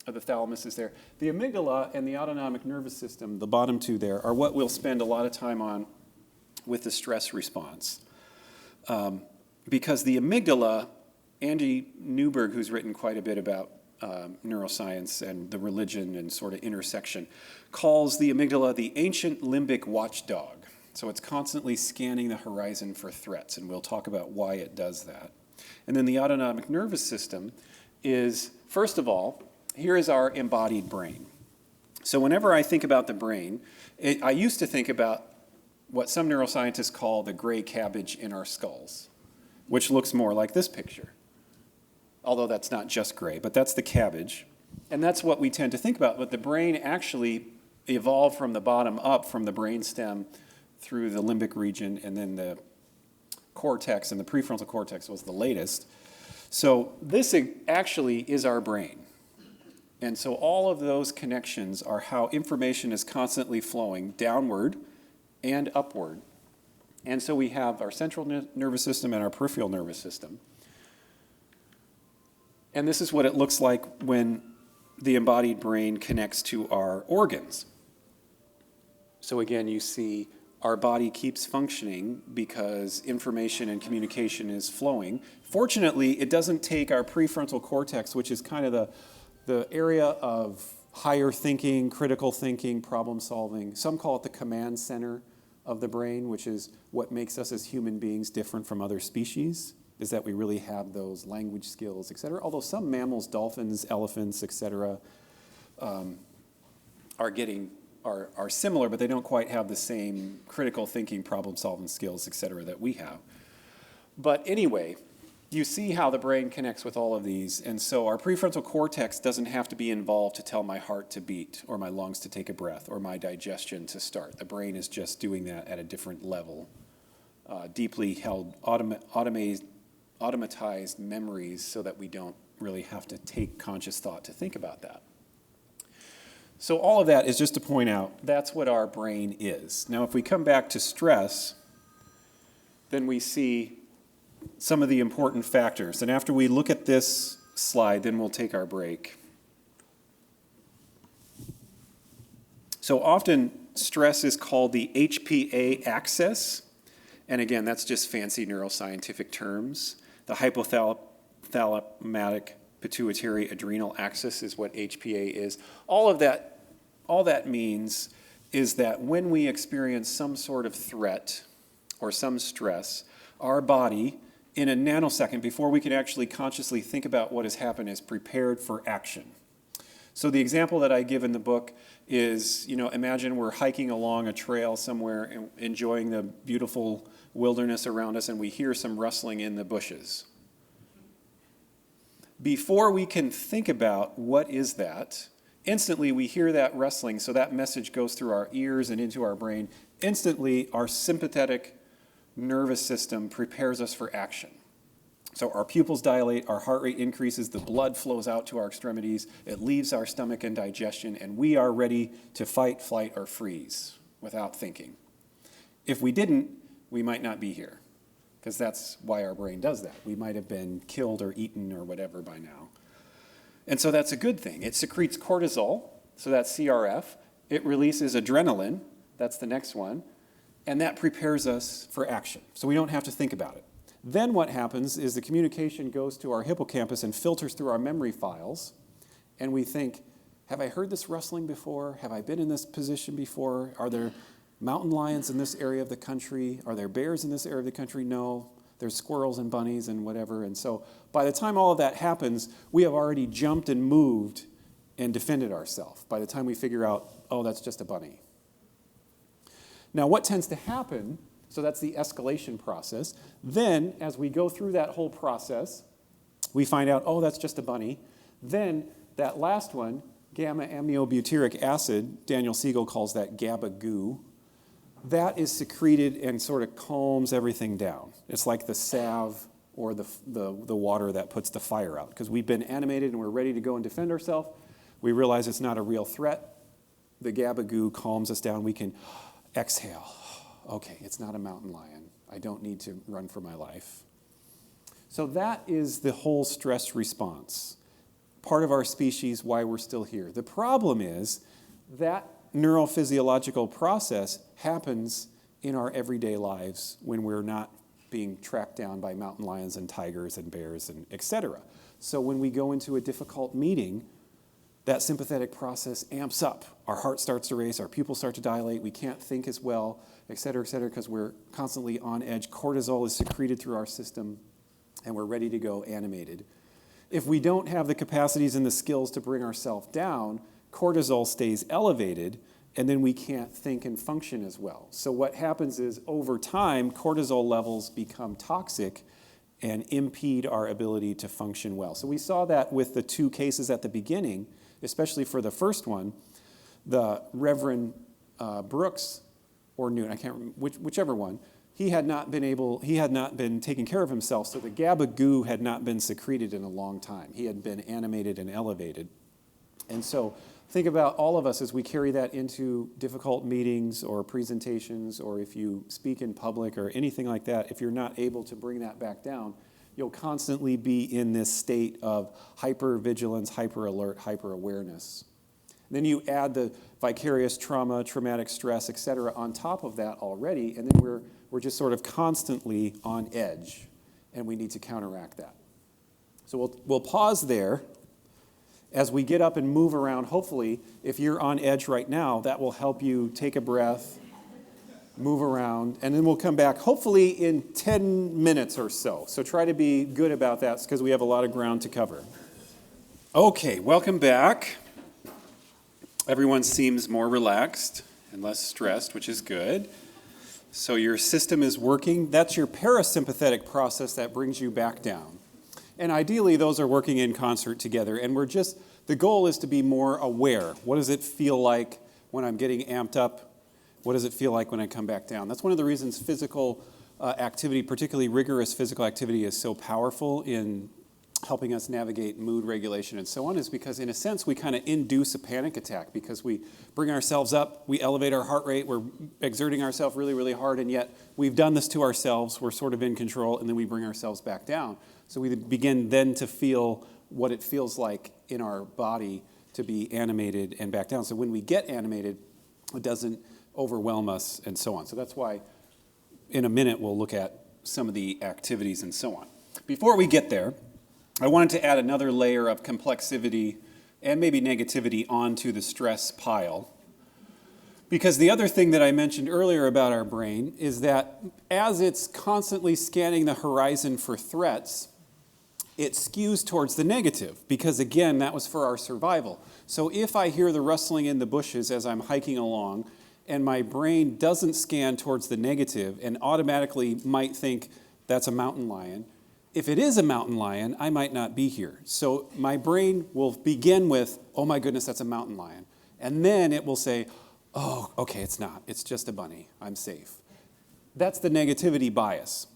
the thalamus is there. The amygdala and the autonomic nervous system, the bottom two there, are what we'll spend a lot of time on with the stress response. Because the amygdala, Andy Newberg, who's written quite a bit about neuroscience and the religion and sort of intersection, calls the amygdala the ancient limbic watchdog. So it's constantly scanning the horizon for threats, and we'll talk about why it does that. And then the autonomic nervous system is, first of all, here is our embodied brain. So whenever I think about the brain, I used to think about what some neuroscientists call the gray cabbage in our skulls, which looks more like this picture. Although that's not just gray, but that's the cabbage. And that's what we tend to think about. But the brain actually evolved from the bottom up, from the brainstem through the limbic region, and then the cortex, and the prefrontal cortex was the latest. So this actually is our brain. And so all of those connections are how information is constantly flowing downward and upward. And so we have our central nervous system and our peripheral nervous system. And this is what it looks like when the embodied brain connects to our organs. So again, you see our body keeps functioning because information and communication is flowing. Fortunately, it doesn't take our prefrontal cortex, which is kind of the area of higher thinking, critical thinking, problem solving. Some call it the command center of the brain, which is what makes us as human beings different from other species, is that we really have those language skills, et cetera. Although some mammals, dolphins, elephants, et cetera, are similar, but they don't quite have the same critical thinking, problem-solving skills, et cetera, that we have. But anyway, you see how the brain connects with all of these, and so our prefrontal cortex doesn't have to be involved to tell my heart to beat, or my lungs to take a breath, or my digestion to start. The brain is just doing that at a different level. Deeply held, automatized memories so that we don't really have to take conscious thought to think about that. So all of that is just to point out that's what our brain is. Now, if we come back to stress, then we see some of the important factors. And after we look at this slide, then we'll take our break. So often, stress is called the HPA axis. And again, that's just fancy neuroscientific terms. The hypothalamic pituitary adrenal axis is what HPA is. All that means is that when we experience some sort of threat or some stress, our body, in a nanosecond, before we can actually consciously think about what has happened, is prepared for action. So the example that I give in the book is, imagine we're hiking along a trail somewhere and enjoying the beautiful wilderness around us, and we hear some rustling in the bushes. Before we can think about what is that, instantly we hear that rustling, so that message goes through our ears and into our brain. Instantly, our sympathetic nervous system prepares us for action. So our pupils dilate, our heart rate increases, the blood flows out to our extremities, it leaves our stomach and digestion, and we are ready to fight, flight, or freeze without thinking. If we didn't, we might not be here, because that's why our brain does that. We might have been killed or eaten or whatever by now. And so that's a good thing. It secretes cortisol, so that's CRF. It releases adrenaline, that's the next one, and that prepares us for action. So we don't have to think about it. Then what happens is the communication goes to our hippocampus and filters through our memory files, and we think, have I heard this rustling before? Have I been in this position before? Are there mountain lions in this area of the country? Are there bears in this area of the country? No. There's squirrels and bunnies and whatever. And so by the time all of that happens, we have already jumped and moved and defended ourselves by the time we figure out, oh, that's just a bunny. Now, what tends to happen, so that's the escalation process. Then, as we go through that whole process, we find out, oh, that's just a bunny. Then, that last one, gamma-aminobutyric acid, Daniel Siegel calls that GABA goo, that is secreted and sort of calms everything down. It's like the salve or the water that puts the fire out. Because we've been animated and we're ready to go and defend ourselves. We realize it's not a real threat. The GABA goo calms us down. We can exhale. Okay, it's not a mountain lion. I don't need to run for my life. So that is the whole stress response. Part of our species, why we're still here. The problem is that neurophysiological process happens in our everyday lives when we're not being tracked down by mountain lions and tigers and bears and etc. So when we go into a difficult meeting, that sympathetic process amps up. Our heart starts to race, our pupils start to dilate, we can't think as well, etc., because we're constantly on edge. Cortisol is secreted through our system, and we're ready to go animated. If we don't have the capacities and the skills to bring ourselves down, cortisol stays elevated, and then we can't think and function as well. So what happens is, over time, cortisol levels become toxic and impede our ability to function well. So we saw that with the two cases at the beginning, especially for the first one, the Reverend Brooks or Newton, I can't remember, whichever one, he had not been taking care of himself, so the GABA goo had not been secreted in a long time. He had been animated and elevated. And so think about all of us as we carry that into difficult meetings or presentations, or if you speak in public or anything like that, if you're not able to bring that back down, you'll constantly be in this state of hypervigilance, hyper-alert, hyper-awareness. Then you add the vicarious trauma, traumatic stress, etc. on top of that already, and then we're just sort of constantly on edge, and we need to counteract that. So we'll pause there. As we get up and move around, hopefully, if you're on edge right now, that will help you take a breath, move around, and then we'll come back, hopefully in 10 minutes or so. So try to be good about that, because we have a lot of ground to cover. Okay, welcome back. Everyone seems more relaxed and less stressed, which is good. So your system is working. That's your parasympathetic process that brings you back down. And ideally, those are working in concert together. And the goal is to be more aware. What does it feel like when I'm getting amped up? What does it feel like when I come back down? That's one of the reasons physical activity, particularly rigorous physical activity, is so powerful in helping us navigate mood regulation and so on, is because in a sense we kind of induce a panic attack because we bring ourselves up, we elevate our heart rate, we're exerting ourselves really, really hard, and yet we've done this to ourselves, we're sort of in control, and then we bring ourselves back down. So we begin then to feel what it feels like in our body to be animated and back down. So when we get animated, it doesn't overwhelm us and so on. So that's why in a minute we'll look at some of the activities and so on. Before we get there, I wanted to add another layer of complexity and maybe negativity onto the stress pile. Because the other thing that I mentioned earlier about our brain is that as it's constantly scanning the horizon for threats, it skews towards the negative. Because again, that was for our survival. So if I hear the rustling in the bushes as I'm hiking along, and my brain doesn't scan towards the negative and automatically might think that's a mountain lion, if it is a mountain lion, I might not be here. So my brain will begin with, oh my goodness, that's a mountain lion. And then it will say, oh, okay, it's not. It's just a bunny. I'm safe. That's the negativity bias.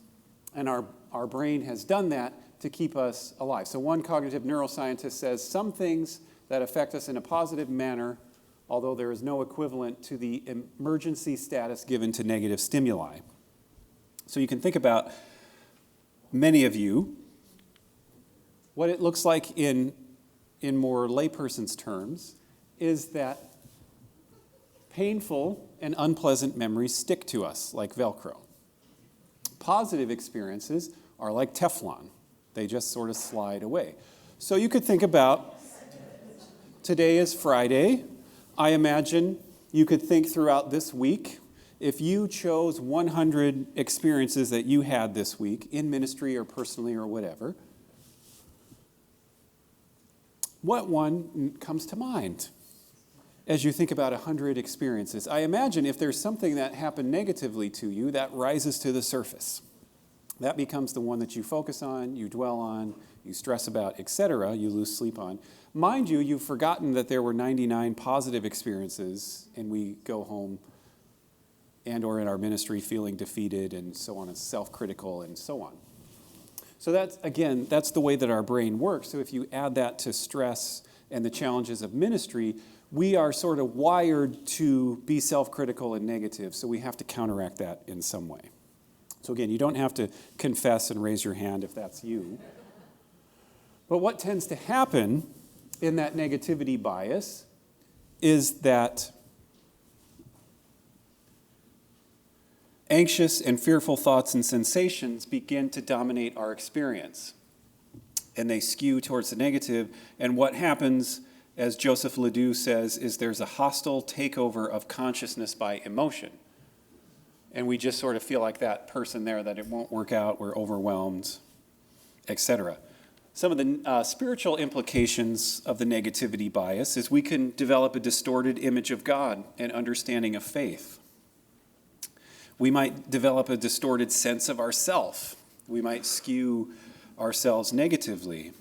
And our brain has done that to keep us alive. So one cognitive neuroscientist says some things that affect us in a positive manner, although there is no equivalent to the emergency status given to negative stimuli. So you can think about many of you, what it looks like in more layperson's terms is that painful and unpleasant memories stick to us like Velcro. Positive experiences are like Teflon. They just sort of slide away. So you could think about, today is Friday. I imagine you could think throughout this week, if you chose 100 experiences that you had this week in ministry or personally or whatever, what one comes to mind as you think about 100 experiences? I imagine if there's something that happened negatively to you, that rises to the surface. That becomes the one that you focus on, you dwell on, you stress about, etc., you lose sleep on. Mind you, you've forgotten that there were 99 positive experiences, and we go home and or in our ministry feeling defeated and so on, and self-critical and so on. So that's the way that our brain works. So if you add that to stress and the challenges of ministry, we are sort of wired to be self-critical and negative, so we have to counteract that in some way. So again, you don't have to confess and raise your hand if that's you. But what tends to happen in that negativity bias is that anxious and fearful thoughts and sensations begin to dominate our experience. And they skew towards the negative. And what happens, as Joseph Ledoux says, is there's a hostile takeover of consciousness by emotion. And we just sort of feel like that person there, that it won't work out, we're overwhelmed, etc. Some of the spiritual implications of the negativity bias is we can develop a distorted image of God and understanding of faith. We might develop a distorted sense of ourself. We might skew ourselves negatively.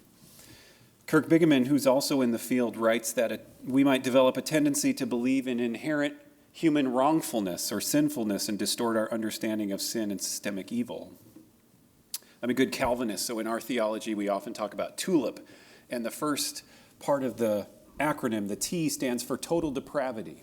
Kirk Bigeman, who's also in the field, writes that we might develop a tendency to believe in inherent human wrongfulness or sinfulness and distort our understanding of sin and systemic evil. I'm a good Calvinist, so in our theology we often talk about TULIP, and the first part of the acronym, the T, stands for total depravity.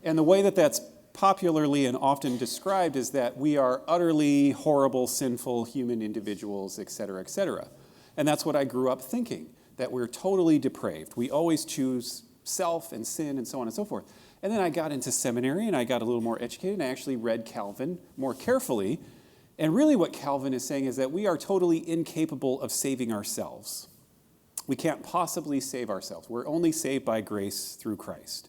And the way that that's popularly and often described is that we are utterly horrible, sinful human individuals, etc., etc. And that's what I grew up thinking, that we're totally depraved. We always choose self and sin and so on and so forth. And then I got into seminary and I got a little more educated and I actually read Calvin more carefully. And really what Calvin is saying is that we are totally incapable of saving ourselves. We can't possibly save ourselves. We're only saved by grace through Christ.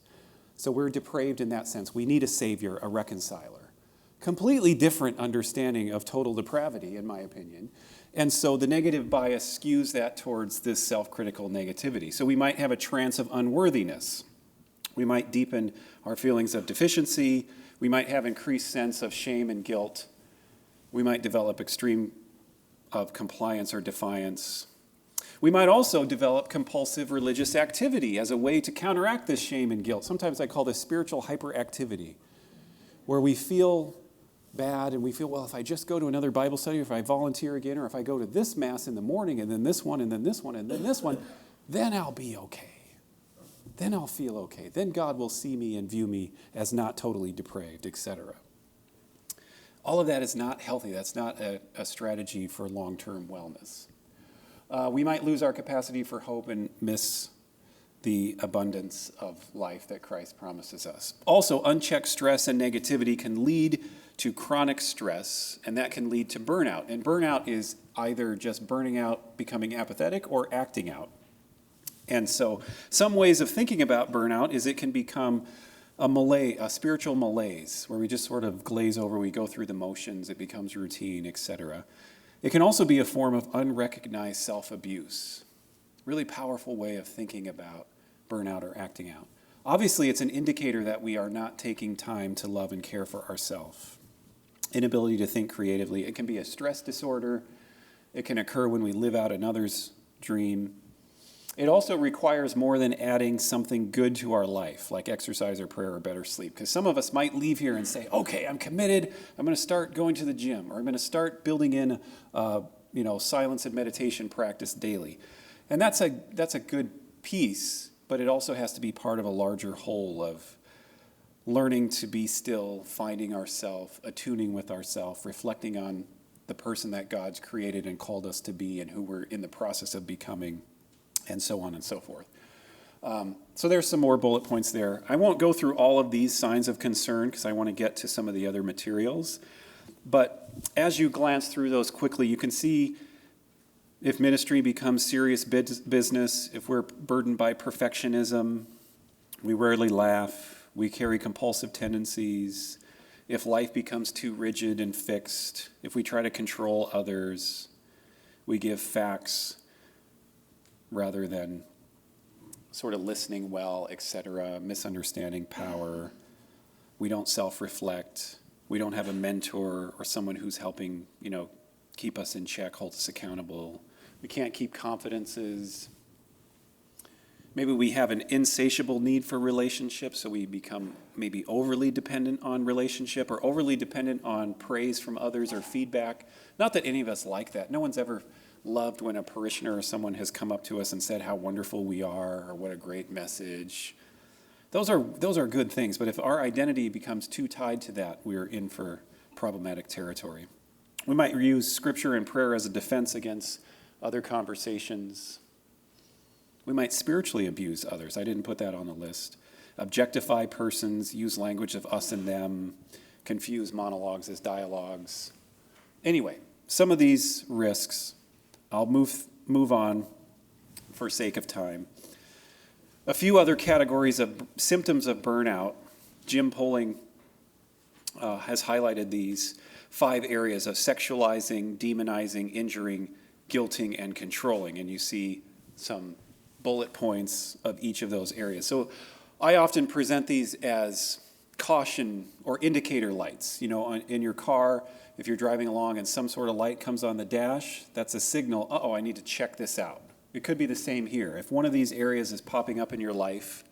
So we're depraved in that sense. We need a savior, a reconciler. Completely different understanding of total depravity, in my opinion. And so the negative bias skews that towards this self-critical negativity. So we might have a trance of unworthiness. We might deepen our feelings of deficiency. We might have increased sense of shame and guilt. We might develop extreme of compliance or defiance. We might also develop compulsive religious activity as a way to counteract this shame and guilt. Sometimes I call this spiritual hyperactivity, where we feel bad, and we feel, well, if I just go to another Bible study, or if I volunteer again, or if I go to this Mass in the morning, and then this one, and then this one, and then this one, then I'll be okay. Then I'll feel okay. Then God will see me and view me as not totally depraved, etc. All of that is not healthy. That's not a strategy for long-term wellness. We might lose our capacity for hope and miss the abundance of life that Christ promises us. Also, unchecked stress and negativity can lead to chronic stress, and that can lead to burnout. And burnout is either just burning out, becoming apathetic, or acting out. And so some ways of thinking about burnout is it can become a spiritual malaise, where we just sort of glaze over, we go through the motions, it becomes routine, etc. It can also be a form of unrecognized self-abuse. Really powerful way of thinking about burnout or acting out. Obviously, it's an indicator that we are not taking time to love and care for ourselves. Inability to think creatively. It can be a stress disorder. It can occur when we live out another's dream. It also requires more than adding something good to our life, like exercise or prayer or better sleep. Because some of us might leave here and say, okay, I'm committed. I'm going to start going to the gym, or I'm going to start building in silence and meditation practice daily. And that's a good piece, but it also has to be part of a larger whole of learning to be still, finding ourselves, attuning with ourselves, reflecting on the person that God's created and called us to be and who we're in the process of becoming, and so on and so forth. So there's some more bullet points there. I won't go through all of these signs of concern because I want to get to some of the other materials. But as you glance through those quickly, you can see if ministry becomes serious business, if we're burdened by perfectionism, we rarely laugh, we carry compulsive tendencies, if life becomes too rigid and fixed, if we try to control others, we give facts rather than sort of listening well, etc., misunderstanding power. We don't self-reflect. We don't have a mentor or someone who's helping, keep us in check, hold us accountable. We can't keep confidences. Maybe we have an insatiable need for relationships, so we become maybe overly dependent on relationship or overly dependent on praise from others or feedback. Not that any of us like that. No one's ever loved when a parishioner or someone has come up to us and said how wonderful we are or what a great message. Those are good things, but if our identity becomes too tied to that, we're in for problematic territory. We might use scripture and prayer as a defense against other conversations. We might spiritually abuse others. I didn't put that on the list. Objectify persons, use language of us and them, confuse monologues as dialogues. Anyway, some of these risks, I'll move on for sake of time. A few other categories of symptoms of burnout. Jim Poling has highlighted these 5 areas of sexualizing, demonizing, injuring, guilting, and controlling. And you see some bullet points of each of those areas. So I often present these as caution or indicator lights. In your car, if you're driving along and some sort of light comes on the dash, that's a signal, I need to check this out. It could be the same here. If one of these areas is popping up in your life,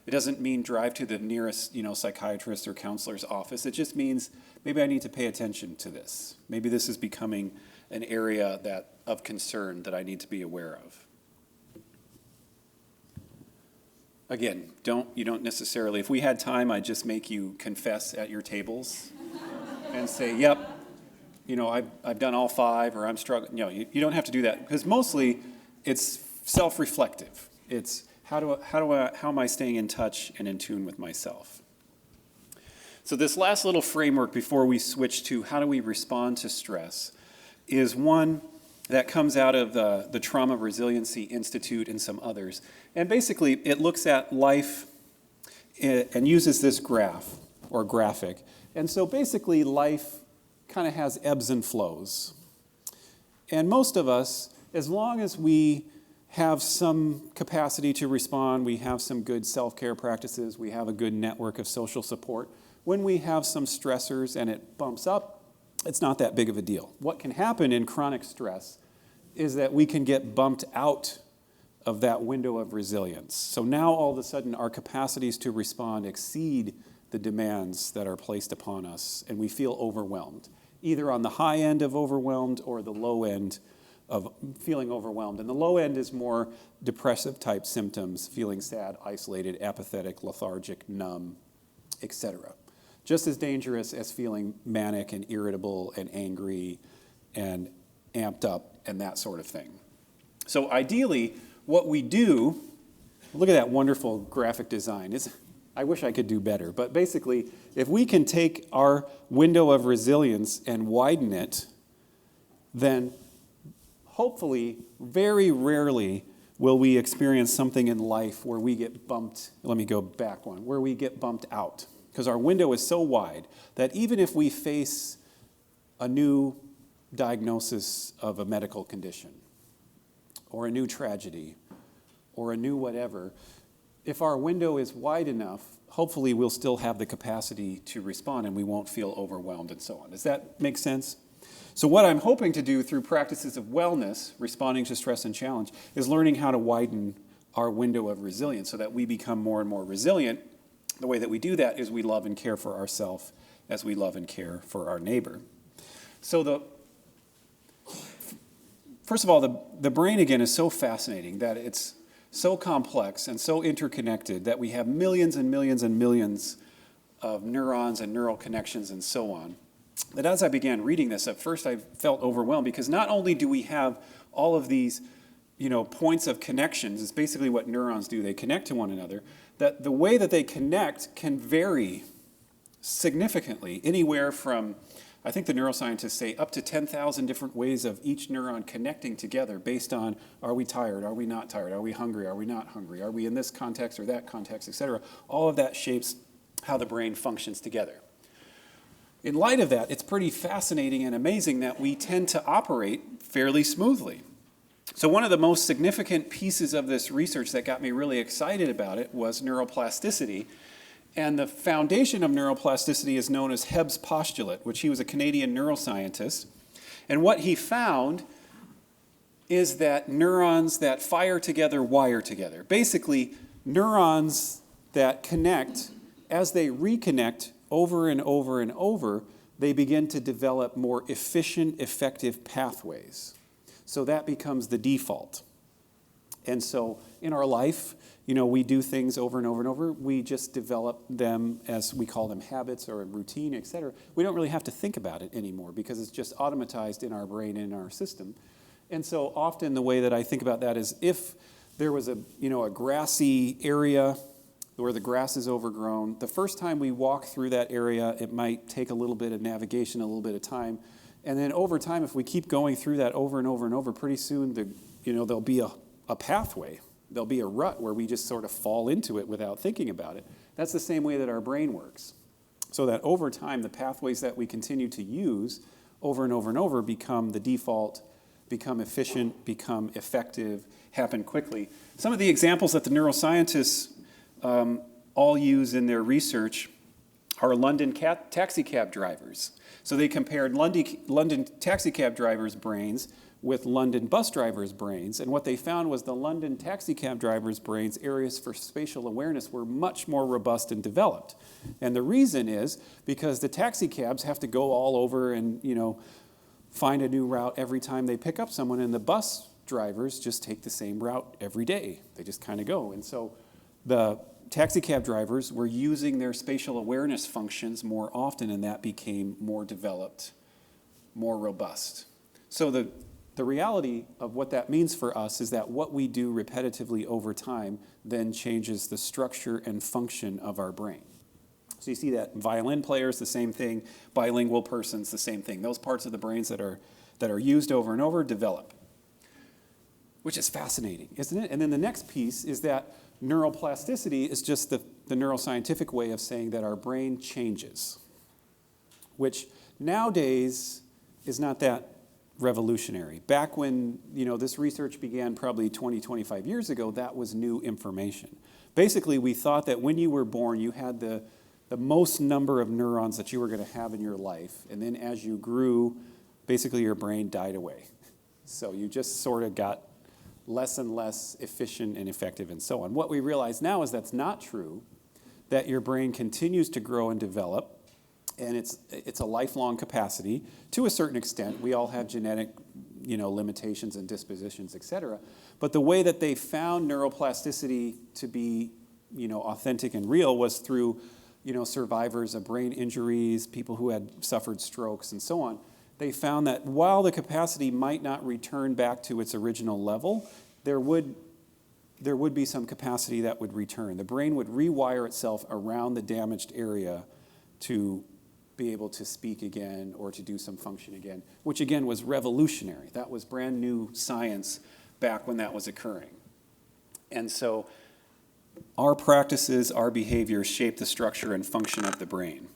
it doesn't mean drive to the nearest, psychiatrist or counselor's office. It just means maybe I need to pay attention to this. Maybe this is becoming an area of concern that I need to be aware of. Again, you don't necessarily, if we had time, I'd just make you confess at your tables and say, yep, I've done all 5, or I'm struggling. You don't have to do that, because mostly it's self-reflective. It's how am I staying in touch and in tune with myself? So this last little framework before we switch to how do we respond to stress is one that comes out of the Trauma Resiliency Institute and some others. And basically, it looks at life and uses this graph or graphic. And so basically, life kind of has ebbs and flows. And most of us, as long as we have some capacity to respond, we have some good self-care practices, we have a good network of social support, when we have some stressors and it bumps up, it's not that big of a deal. What can happen in chronic stress is that we can get bumped out of that window of resilience. So now all of a sudden our capacities to respond exceed the demands that are placed upon us, and we feel overwhelmed, either on the high end of overwhelmed or the low end of feeling overwhelmed. And the low end is more depressive type symptoms, feeling sad, isolated, apathetic, lethargic, numb, etc. Just as dangerous as feeling manic and irritable and angry and amped up and that sort of thing. So ideally, what we do, look at that wonderful graphic design. I wish I could do better, but basically, if we can take our window of resilience and widen it, then hopefully, very rarely will we experience something in life where we get bumped, let me go back one, where we get bumped out. Because our window is so wide that even if we face a new diagnosis of a medical condition, or a new tragedy, or a new whatever, if our window is wide enough, hopefully we'll still have the capacity to respond and we won't feel overwhelmed and so on. Does that make sense? So what I'm hoping to do through practices of wellness, responding to stress and challenge, is learning how to widen our window of resilience so that we become more and more resilient. The way that we do that is we love and care for ourselves as we love and care for our neighbor. So first of all, the brain, again, is so fascinating that it's so complex and so interconnected that we have millions and millions and millions of neurons and neural connections and so on. That as I began reading this, at first I felt overwhelmed because not only do we have all of these, points of connections, it's basically what neurons do, they connect to one another, that the way that they connect can vary significantly, anywhere from, I think the neuroscientists say, up to 10,000 different ways of each neuron connecting together based on, are we tired, are we not tired, are we hungry, are we not hungry, are we in this context or that context, etc. All of that shapes how the brain functions together. In light of that, it's pretty fascinating and amazing that we tend to operate fairly smoothly. So one of the most significant pieces of this research that got me really excited about it was neuroplasticity. And the foundation of neuroplasticity is known as Hebb's postulate, which he was a Canadian neuroscientist. And what he found is that neurons that fire together wire together. Basically, neurons that connect, as they reconnect over and over and over, they begin to develop more efficient, effective pathways. So that becomes the default. And so in our life, we do things over and over and over. We just develop them as we call them habits or a routine, etc. We don't really have to think about it anymore because it's just automatized in our brain, in our system. And so often the way that I think about that is if there was a grassy area where the grass is overgrown, the first time we walk through that area, it might take a little bit of navigation, a little bit of time. And then over time, if we keep going through that over and over and over, pretty soon there'll be a pathway. There'll be a rut where we just sort of fall into it without thinking about it. That's the same way that our brain works. So that over time, the pathways that we continue to use over and over and over become the default, become efficient, become effective, happen quickly. Some of the examples that the neuroscientists all use in their research are London taxi cab drivers. So they compared London taxi cab drivers' brains with London bus drivers' brains, and what they found was the London taxi cab drivers' brains, areas for spatial awareness, were much more robust and developed. And the reason is because the taxi cabs have to go all over and, find a new route every time they pick up someone, and the bus drivers just take the same route every day. They just kind of go. And so the taxi cab drivers were using their spatial awareness functions more often, and that became more developed, more robust. So the reality of what that means for us is that what we do repetitively over time then changes the structure and function of our brain. So you see that violin players, the same thing, bilingual persons, the same thing. Those parts of the brains that are used over and over develop, which is fascinating, isn't it? And then the next piece is that neuroplasticity is just the neuroscientific way of saying that our brain changes, which nowadays is not that revolutionary. Back when this research began probably 20, 25 years ago, that was new information. Basically, we thought that when you were born, you had the most number of neurons that you were going to have in your life, and then as you grew, basically your brain died away. So you just sort of got less and less efficient and effective and so on. What we realize now is that's not true, that your brain continues to grow and develop, and it's a lifelong capacity to a certain extent. We all have genetic, limitations and dispositions, et cetera. But the way that they found neuroplasticity to be, authentic and real was through, survivors of brain injuries, people who had suffered strokes, and so on. They found that while the capacity might not return back to its original level, there would be some capacity that would return. The brain would rewire itself around the damaged area to be able to speak again or to do some function again, which again was revolutionary. That was brand new science back when that was occurring. And so our practices, our behaviors shape the structure and function of the brain.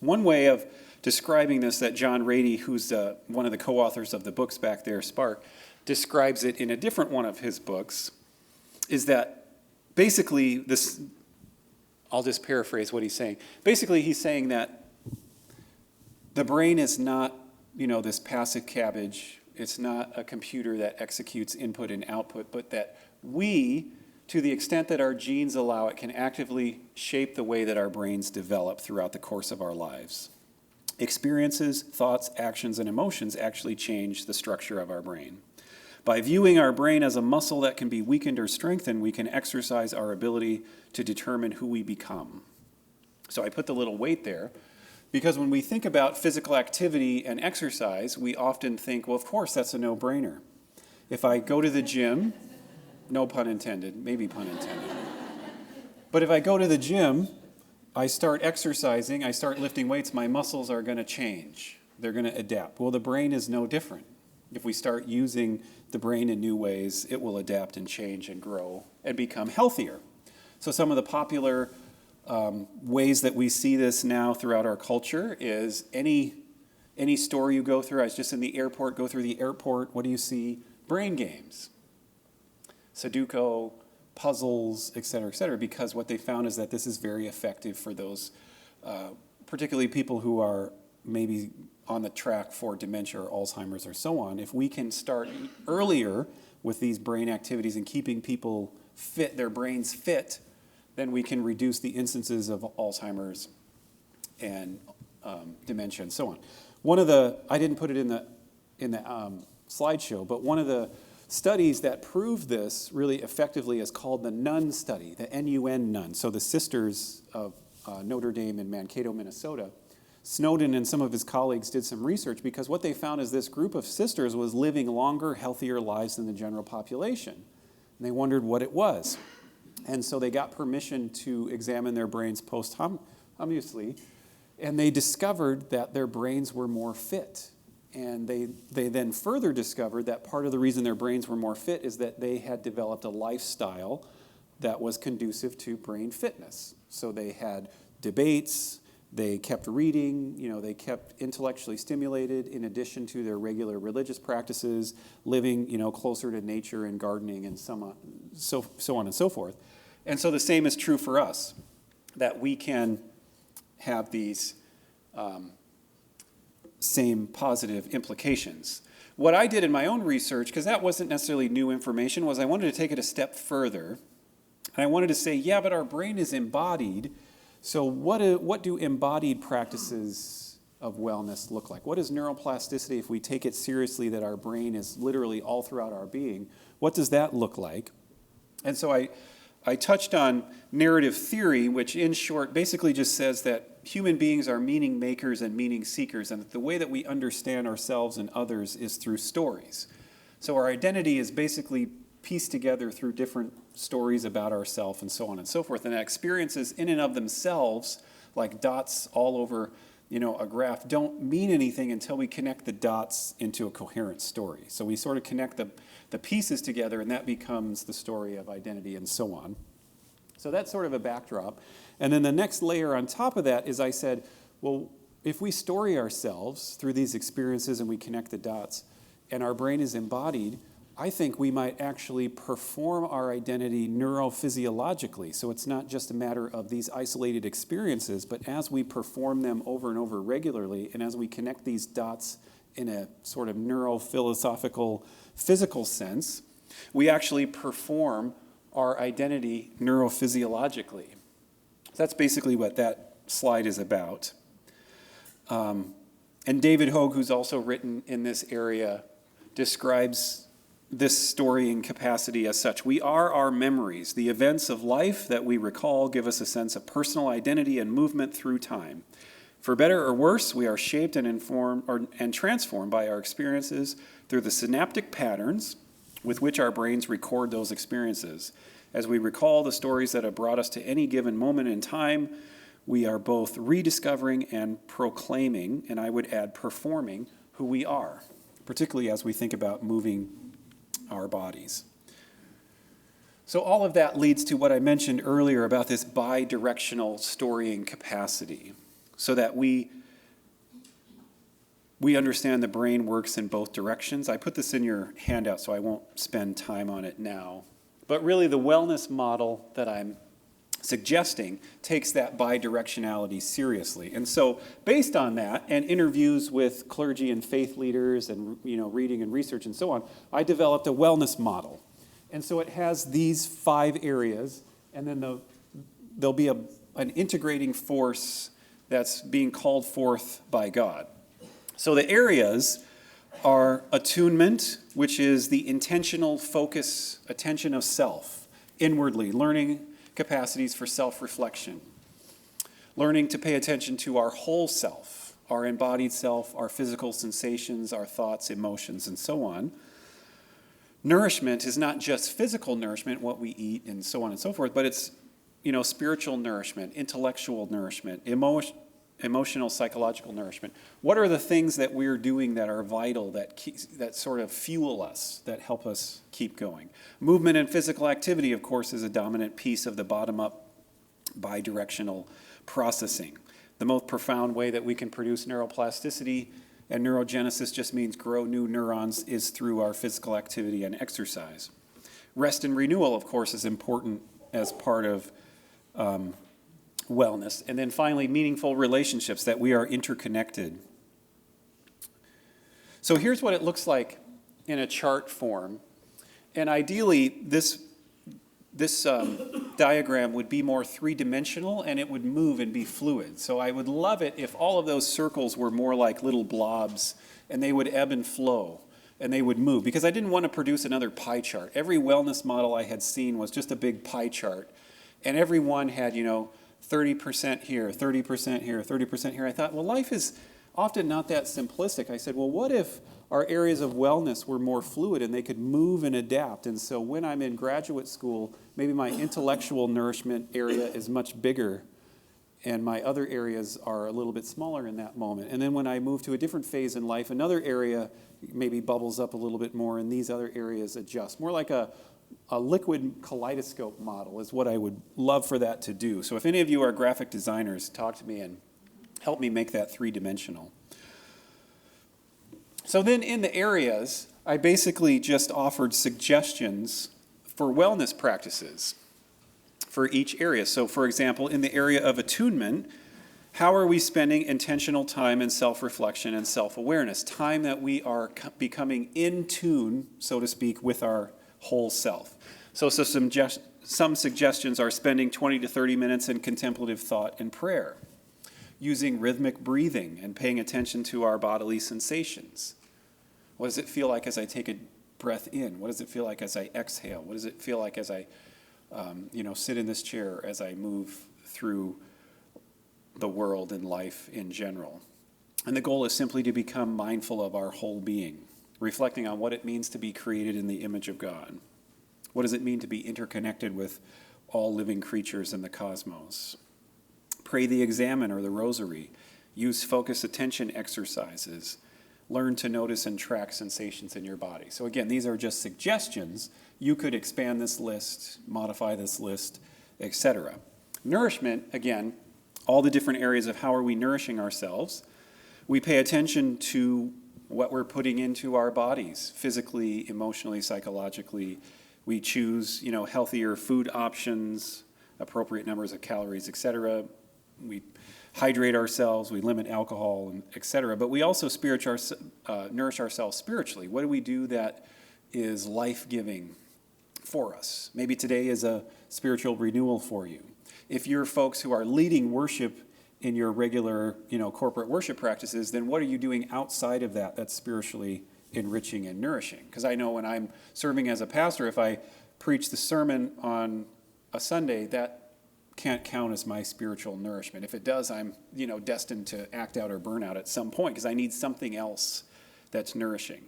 One way of describing this that John Rady, who's one of the co-authors of the books back there, Spark, describes it in a different one of his books, is that basically this, I'll just paraphrase what he's saying. Basically, he's saying that the brain is not, this passive cabbage. It's not a computer that executes input and output, but that we, to the extent that our genes allow it, can actively shape the way that our brains develop throughout the course of our lives. Experiences, thoughts, actions, and emotions actually change the structure of our brain. By viewing our brain as a muscle that can be weakened or strengthened, we can exercise our ability to determine who we become. So I put the little weight there, because when we think about physical activity and exercise, we often think, well, of course, that's a no-brainer. If I go to the gym, no pun intended, maybe pun intended. But if I go to the gym, I start exercising, I start lifting weights, my muscles are going to change. They're going to adapt. Well, the brain is no different. If we start using the brain in new ways, it will adapt and change and grow and become healthier. So some of the popular ways that we see this now throughout our culture is any store you go through. I was just in the airport, go through the airport, what do you see? Brain games. Sudoku, puzzles, et cetera, because what they found is that this is very effective for those, particularly people who are maybe on the track for dementia or Alzheimer's or so on. If we can start earlier with these brain activities and keeping people fit, their brains fit, then we can reduce the instances of Alzheimer's and dementia and so on. One of the, I didn't put it in the slideshow, but one of the studies that proved this really effectively is called the NUN study, the N-U-N NUN. So the sisters of Notre Dame in Mankato, Minnesota. Snowden and some of his colleagues did some research because what they found is this group of sisters was living longer, healthier lives than the general population. And they wondered what it was. And so they got permission to examine their brains posthumously, and they discovered that their brains were more fit. And they then further discovered that part of the reason their brains were more fit is that they had developed a lifestyle that was conducive to brain fitness. So they had debates, they kept reading, they kept intellectually stimulated in addition to their regular religious practices, living, closer to nature and gardening and so on and so forth. And so the same is true for us, that we can have these same positive implications. What I did in my own research, because that wasn't necessarily new information, was I wanted to take it a step further. And I wanted to say, yeah, but our brain is embodied. So what do embodied practices of wellness look like? What is neuroplasticity if we take it seriously that our brain is literally all throughout our being? What does that look like? And so I touched on narrative theory, which in short basically just says that human beings are meaning makers and meaning seekers, and that the way that we understand ourselves and others is through stories. So our identity is basically pieced together through different stories about ourselves and so on and so forth. And experiences in and of themselves, like dots all over a graph, don't mean anything until we connect the dots into a coherent story. So we sort of connect the pieces together, and that becomes the story of identity and so on. So that's sort of a backdrop. And then the next layer on top of that is I said, well, if we story ourselves through these experiences and we connect the dots, and our brain is embodied, I think we might actually perform our identity neurophysiologically. So it's not just a matter of these isolated experiences, but as we perform them over and over regularly, and as we connect these dots in a sort of neurophilosophical, physical sense, we actually perform our identity neurophysiologically. So that's basically what that slide is about. And David Hogue, who's also written in this area, describes this storying capacity as such. We are our memories. The events of life that we recall give us a sense of personal identity and movement through time. For better or worse, we are shaped and informed and transformed by our experiences through the synaptic patterns with which our brains record those experiences. As we recall the stories that have brought us to any given moment in time, we are both rediscovering and proclaiming, and I would add performing, who we are, particularly as we think about moving our bodies. So all of that leads to what I mentioned earlier about this bi-directional storying capacity, so that we understand the brain works in both directions. I put this in your handout, so I won't spend time on it now. But really, the wellness model that I'm suggesting takes that bi-directionality seriously. And so based on that and interviews with clergy and faith leaders and reading and research and so on, I developed a wellness model. And so it has these 5 areas, and then there'll be an integrating force that's being called forth by God. So the areas are attunement, which is the intentional focus, attention of self, inwardly, learning capacities for self-reflection, learning to pay attention to our whole self, our embodied self, our physical sensations, our thoughts, emotions, and so on. Nourishment is not just physical nourishment, what we eat and so on and so forth, but it's spiritual nourishment, intellectual nourishment, emotional, psychological nourishment. What are the things that we're doing that are vital, that sort of fuel us, that help us keep going? Movement and physical activity, of course, is a dominant piece of the bottom-up bidirectional processing. The most profound way that we can produce neuroplasticity and neurogenesis just means grow new neurons is through our physical activity and exercise. Rest and renewal, of course, is important as part of wellness. And then finally, meaningful relationships, that we are interconnected. So here's what it looks like in a chart form. And ideally, this diagram would be more three-dimensional, and it would move and be fluid. So I would love it if all of those circles were more like little blobs, and they would ebb and flow, and they would move. Because I didn't want to produce another pie chart. Every wellness model I had seen was just a big pie chart. And every one had, 30% here, 30% here, 30% here. I thought, well, life is often not that simplistic. I said, well, what if our areas of wellness were more fluid and they could move and adapt? And so when I'm in graduate school, maybe my intellectual nourishment area is much bigger and my other areas are a little bit smaller in that moment. And then when I move to a different phase in life, another area maybe bubbles up a little bit more and these other areas adjust. More like a liquid kaleidoscope model is what I would love for that to do. So if any of you are graphic designers, talk to me and help me make that three-dimensional. So then in the areas, I basically just offered suggestions for wellness practices for each area. So for example, in the area of attunement, how are we spending intentional time in self-reflection and self-awareness? Time that we are becoming in tune, so to speak, with our whole self. So some suggestions are spending 20 to 30 minutes in contemplative thought and prayer, using rhythmic breathing and paying attention to our bodily sensations. What does it feel like as I take a breath in? What does it feel like as I exhale? What does it feel like as I sit in this chair, as I move through the world and life in general? And the goal is simply to become mindful of our whole being, reflecting on what it means to be created in the image of God. What does it mean to be interconnected with all living creatures in the cosmos? Pray the Examen or the Rosary. Use focus attention exercises. Learn to notice and track sensations in your body. So again, these are just suggestions. You could expand this list, modify this list, etc. Nourishment, again, all the different areas of how are we nourishing ourselves. We pay attention to what we're putting into our bodies, physically, emotionally, psychologically. We choose, healthier food options, appropriate numbers of calories, etc. We hydrate ourselves, we limit alcohol, etc. But we also nourish ourselves spiritually. What do we do that is life-giving for us. Maybe today is a spiritual renewal for you. If you're folks who are leading worship in your regular, corporate worship practices, then what are you doing outside of that that's spiritually enriching and nourishing? Because I know when I'm serving as a pastor, if I preach the sermon on a Sunday, that can't count as my spiritual nourishment. If it does, I'm, destined to act out or burn out at some point because I need something else that's nourishing,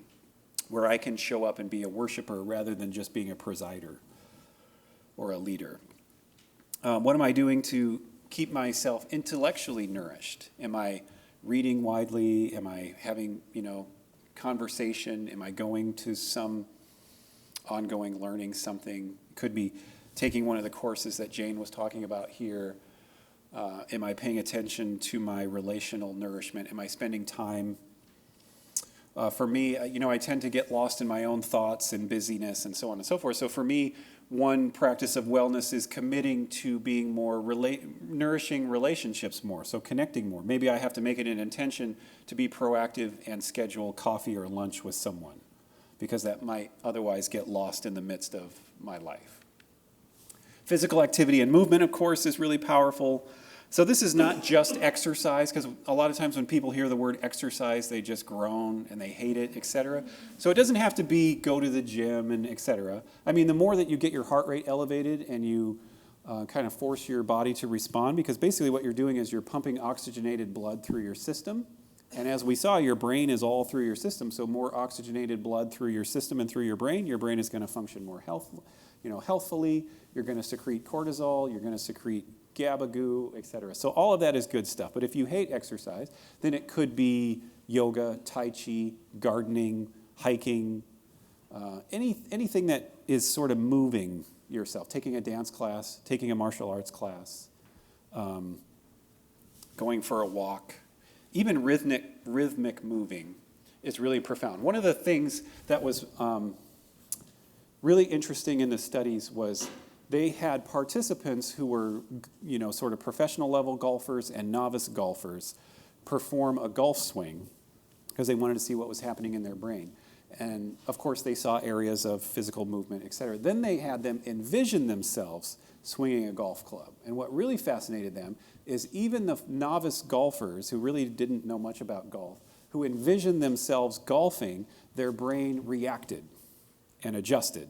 where I can show up and be a worshiper rather than just being a presider or a leader. What am I doing to keep myself intellectually nourished? Am I reading widely? Am I having, conversation? Am I going to some ongoing learning something? Could be taking one of the courses that Jane was talking about here. Am I paying attention to my relational nourishment? Am I spending time? For me, I tend to get lost in my own thoughts and busyness and so on and so forth. So for me, one practice of wellness is committing to being more nourishing relationships more, so connecting more. Maybe I have to make it an intention to be proactive and schedule coffee or lunch with someone, because that might otherwise get lost in the midst of my life. Physical activity and movement, of course, is really powerful. So this is not just exercise, because a lot of times when people hear the word exercise, they just groan and they hate it, etc. So it doesn't have to be go to the gym and etc. I mean, the more that you get your heart rate elevated and you kind of force your body to respond, because basically what you're doing is you're pumping oxygenated blood through your system. And as we saw, your brain is all through your system. So more oxygenated blood through your system and through your brain is going to function more healthfully. You're going to secrete cortisol. You're going to secrete GABA goo, etc. So all of that is good stuff. But if you hate exercise, then it could be yoga, tai chi, gardening, hiking, anything that is sort of moving yourself, taking a dance class, taking a martial arts class, going for a walk. Even rhythmic moving is really profound. One of the things that was really interesting in the studies was they had participants who were, sort of professional level golfers and novice golfers perform a golf swing because they wanted to see what was happening in their brain. And of course, they saw areas of physical movement, et cetera. Then they had them envision themselves swinging a golf club. And what really fascinated them is even the novice golfers who really didn't know much about golf, who envisioned themselves golfing, their brain reacted and adjusted.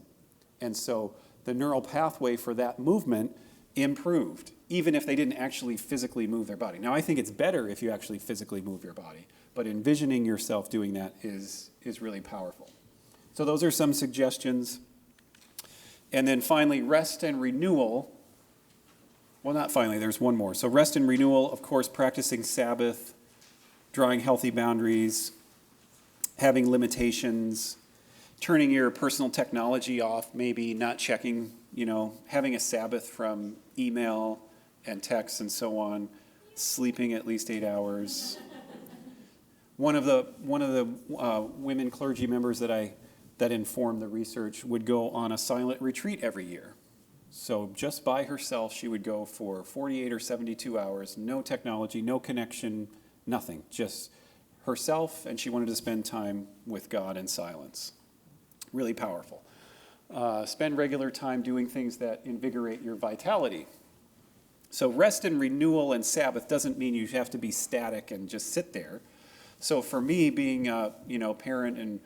And so the neural pathway for that movement improved, even if they didn't actually physically move their body. Now, I think it's better if you actually physically move your body, but envisioning yourself doing that is really powerful. So those are some suggestions. And then finally, rest and renewal. Well, not finally, there's one more. So rest and renewal, of course, practicing Sabbath, drawing healthy boundaries, having limitations, turning your personal technology off, maybe not checking, having a Sabbath from email and text and so on, sleeping at least 8 hours. One of the women clergy members that informed the research would go on a silent retreat every year. So just by herself, she would go for 48 or 72 hours, no technology, no connection, nothing, just herself, and she wanted to spend time with God in silence. Really powerful. Spend regular time doing things that invigorate your vitality. So rest and renewal and Sabbath doesn't mean you have to be static and just sit there. So for me, being a parent and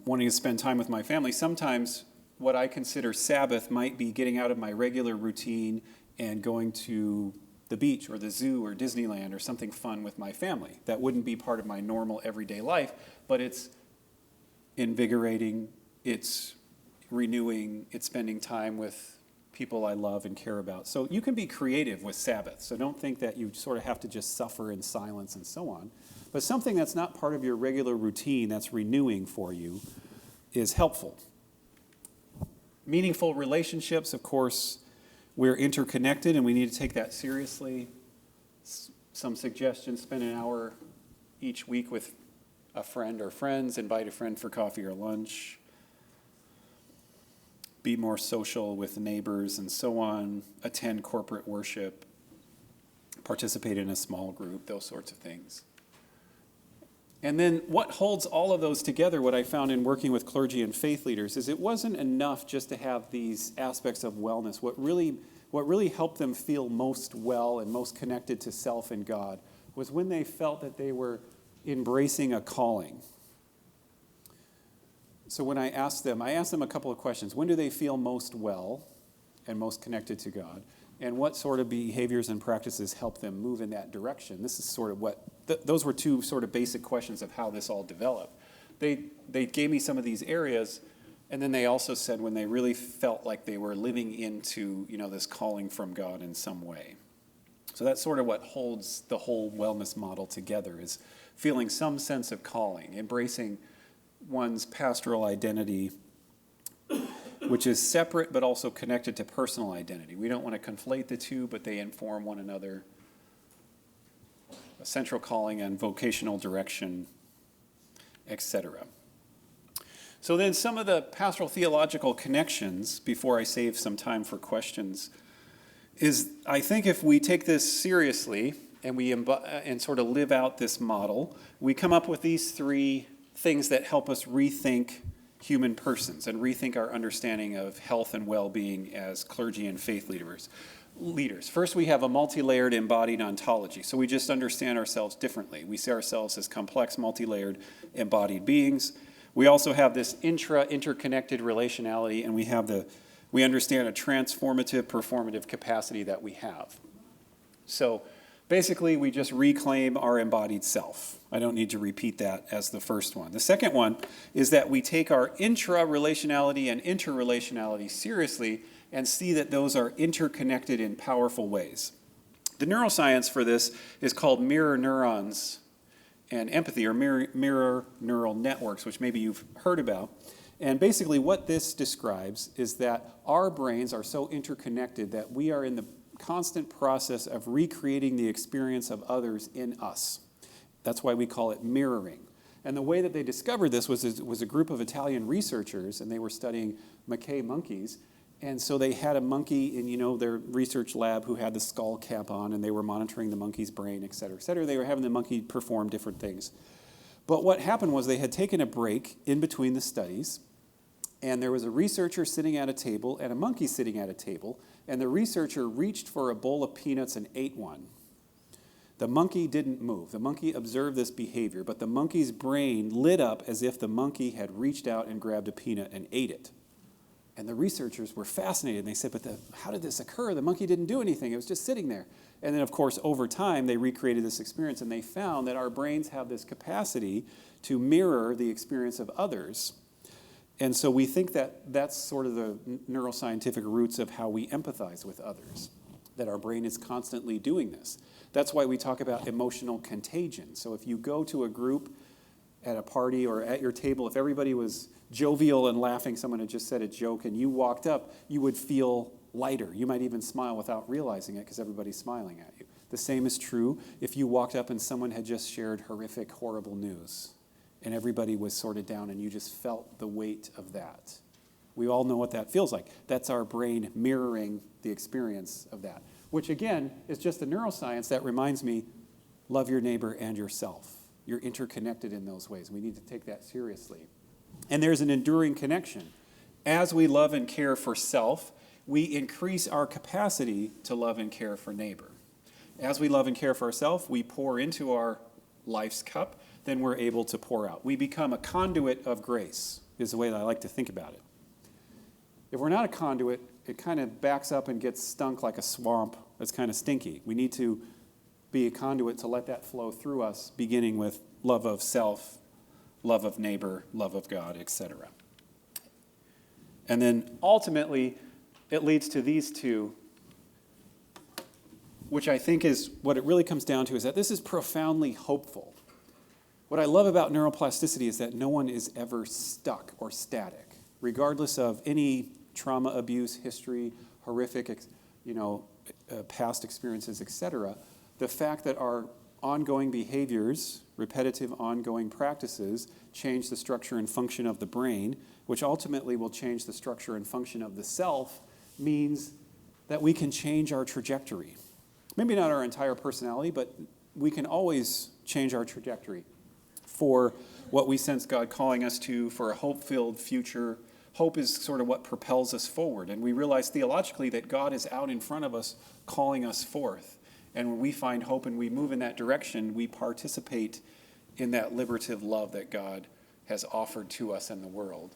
wanting to spend time with my family, sometimes what I consider Sabbath might be getting out of my regular routine and going to the beach or the zoo or Disneyland or something fun with my family. That wouldn't be part of my normal everyday life, but it's invigorating, it's renewing, it's spending time with people I love and care about. So you can be creative with Sabbath. So don't think that you sort of have to just suffer in silence and so on. But something that's not part of your regular routine that's renewing for you is helpful. Meaningful relationships, of course, we're interconnected and we need to take that seriously. Some suggestions: spend an hour each week with a friend or friends, invite a friend for coffee or lunch, be more social with neighbors and so on, attend corporate worship, participate in a small group, those sorts of things. And then what holds all of those together, what I found in working with clergy and faith leaders, is it wasn't enough just to have these aspects of wellness. What really helped them feel most well and most connected to self and God was when they felt that they were embracing a calling. So when I asked them a couple of questions. When do they feel most well and most connected to God? And what sort of behaviors and practices help them move in that direction? This is sort of what, those were two sort of basic questions of how this all developed. They gave me some of these areas, and then they also said when they really felt like they were living into, this calling from God in some way. So that's sort of what holds the whole wellness model together, is feeling some sense of calling, embracing one's pastoral identity, which is separate but also connected to personal identity. We don't want to conflate the two, but they inform one another. A central calling and vocational direction, etc. So then some of the pastoral theological connections, before I save some time for questions, is I think if we take this seriously and we and sort of live out this model, we come up with these three things that help us rethink human persons and rethink our understanding of health and well-being as clergy and faith leaders. First, we have a multi-layered embodied ontology. So we just understand ourselves differently. We see ourselves as complex, multi-layered embodied beings. We also have this interconnected relationality, and we understand a transformative, performative capacity that we have. So basically, we just reclaim our embodied self. I don't need to repeat that as the first one. The second one is that we take our intra-relationality and interrelationality seriously and see that those are interconnected in powerful ways. The neuroscience for this is called mirror neurons and empathy, or mirror neural networks, which maybe you've heard about. And basically what this describes is that our brains are so interconnected that we are in the constant process of recreating the experience of others in us. That's why we call it mirroring. And the way that they discovered this was a group of Italian researchers, and they were studying macaque monkeys. And so they had a monkey in, their research lab who had the skull cap on, and they were monitoring the monkey's brain, et cetera, et cetera. They were having the monkey perform different things. But what happened was they had taken a break in between the studies, and there was a researcher sitting at a table and a monkey sitting at a table, and the researcher reached for a bowl of peanuts and ate one. The monkey didn't move. The monkey observed this behavior, but the monkey's brain lit up as if the monkey had reached out and grabbed a peanut and ate it. And the researchers were fascinated. They said, but how did this occur? The monkey didn't do anything. It was just sitting there. And then, of course, over time, they recreated this experience, and they found that our brains have this capacity to mirror the experience of others. And so we think that that's sort of the neuroscientific roots of how we empathize with others, that our brain is constantly doing this. That's why we talk about emotional contagion. So if you go to a group at a party or at your table, if everybody was jovial and laughing, someone had just said a joke, and you walked up, you would feel lighter. You might even smile without realizing it because everybody's smiling at you. The same is true if you walked up and someone had just shared horrific, horrible news, and everybody was sort of down and you just felt the weight of that. We all know what that feels like. That's our brain mirroring the experience of that, which again is just the neuroscience that reminds me, love your neighbor and yourself. You're interconnected in those ways. We need to take that seriously. And there's an enduring connection. As we love and care for self, we increase our capacity to love and care for neighbor. As we love and care for ourselves, we pour into our life's cup, then we're able to pour out. We become a conduit of grace, is the way that I like to think about it. If we're not a conduit, it kind of backs up and gets stunk like a swamp. It's kind of stinky. We need to be a conduit to let that flow through us, beginning with love of self, love of neighbor, love of God, etc. And then ultimately, it leads to these two, which I think is what it really comes down to, is that this is profoundly hopeful. What I love about neuroplasticity is that no one is ever stuck or static, regardless of any trauma, abuse, history, horrific, past experiences, etc. The fact that our ongoing behaviors, repetitive ongoing practices, change the structure and function of the brain, which ultimately will change the structure and function of the self, means that we can change our trajectory. Maybe not our entire personality, but we can always change our trajectory for what we sense God calling us to, for a hope-filled future. Hope is sort of what propels us forward. And we realize theologically that God is out in front of us calling us forth. And when we find hope and we move in that direction, we participate in that liberative love that God has offered to us in the world.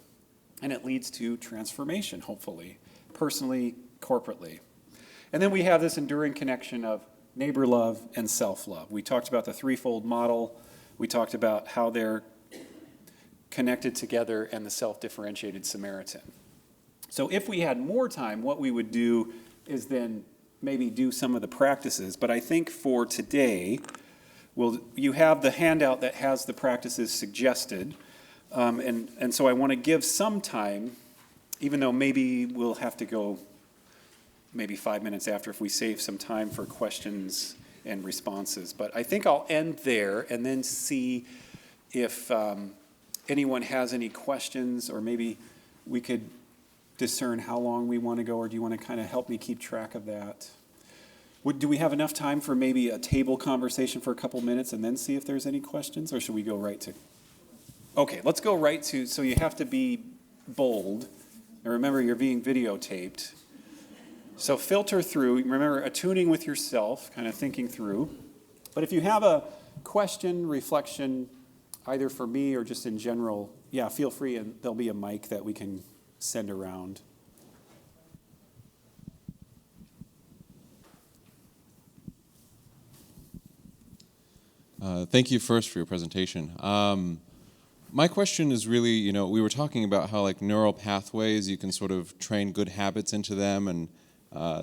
And it leads to transformation, hopefully, personally, corporately. And then we have this enduring connection of neighbor love and self-love. We talked about the threefold model. We talked about how they're connected together and the self-differentiated Samaritan. So if we had more time, what we would do is then maybe do some of the practices. But I think for today, you have the handout that has the practices suggested. And so I want to give some time, even though maybe we'll have to go maybe 5 minutes after if we save some time for questions and responses. But I think I'll end there and then see if anyone has any questions, or maybe we could discern how long we want to go, or do you want to kind of help me keep track of that? Do we have enough time for maybe a table conversation for a couple minutes and then see if there's any questions, or should we go right to? Okay, let's go right to, so you have to be bold, and remember you're being videotaped. So filter through, remember attuning with yourself, kind of thinking through. But if you have a question, reflection, either for me or just in general, yeah, feel free, and there'll be a mic that we can send around. Thank you first for your presentation. My question is really, we were talking about how like neural pathways, you can sort of train good habits into them and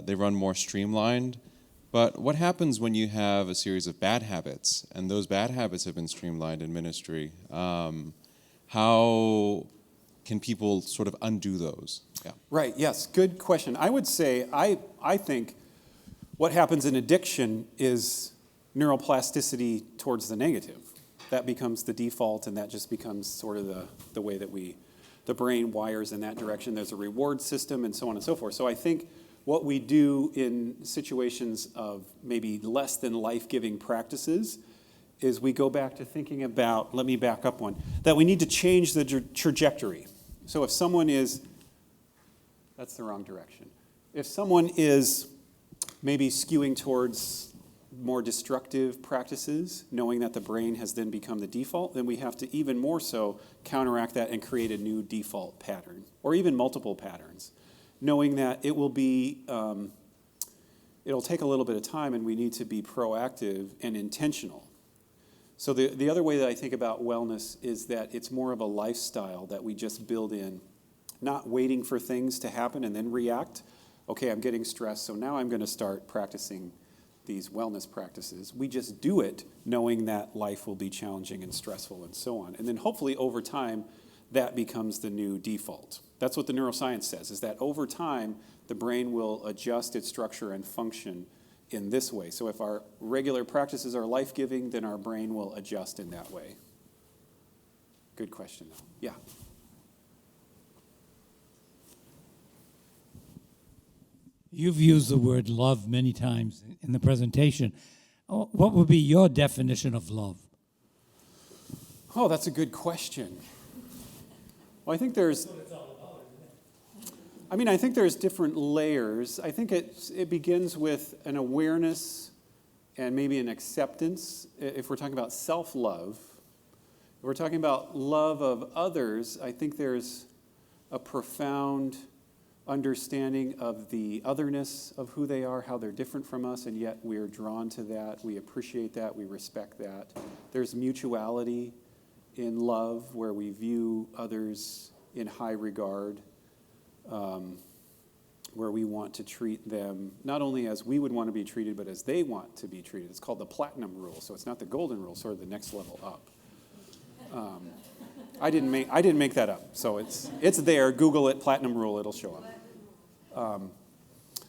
they run more streamlined. But what happens when you have a series of bad habits and those bad habits have been streamlined in ministry? How can people sort of undo those? Yeah. Right, yes, good question. I would say, I think what happens in addiction is neuroplasticity towards the negative. That becomes the default, and that just becomes sort of the way that the brain wires in that direction. There's a reward system and so on and so forth. So I think what we do in situations of maybe less than life-giving practices is we go back to thinking about, let me back up one, that we need to change the trajectory. So if someone is, that's the wrong direction. If someone is maybe skewing towards more destructive practices, knowing that the brain has then become the default, then we have to even more so counteract that and create a new default pattern, or even multiple patterns, knowing that it will be, it'll take a little bit of time and we need to be proactive and intentional. So the other way that I think about wellness is that it's more of a lifestyle that we just build in, not waiting for things to happen and then react. Okay, I'm getting stressed, so now I'm going to start practicing these wellness practices. We just do it knowing that life will be challenging and stressful and so on. And then hopefully over time, that becomes the new default. That's what the neuroscience says, is that over time, the brain will adjust its structure and function in this way. So if our regular practices are life-giving, then our brain will adjust in that way. Good question, though. Yeah. You've used the word love many times in the presentation. What would be your definition of love? Oh, that's a good question. Well, I think there's different layers. I think it begins with an awareness and maybe an acceptance. If we're talking about self-love, if we're talking about love of others, I think there's a profound understanding of the otherness of who they are, how they're different from us, and yet we're drawn to that, we appreciate that, we respect that. There's mutuality in love where we view others in high regard, where we want to treat them not only as we would want to be treated, but as they want to be treated. It's called the platinum rule, so it's not the golden rule, sort of the next level up. I didn't make that up, so it's there. Google it, platinum rule, it'll show up.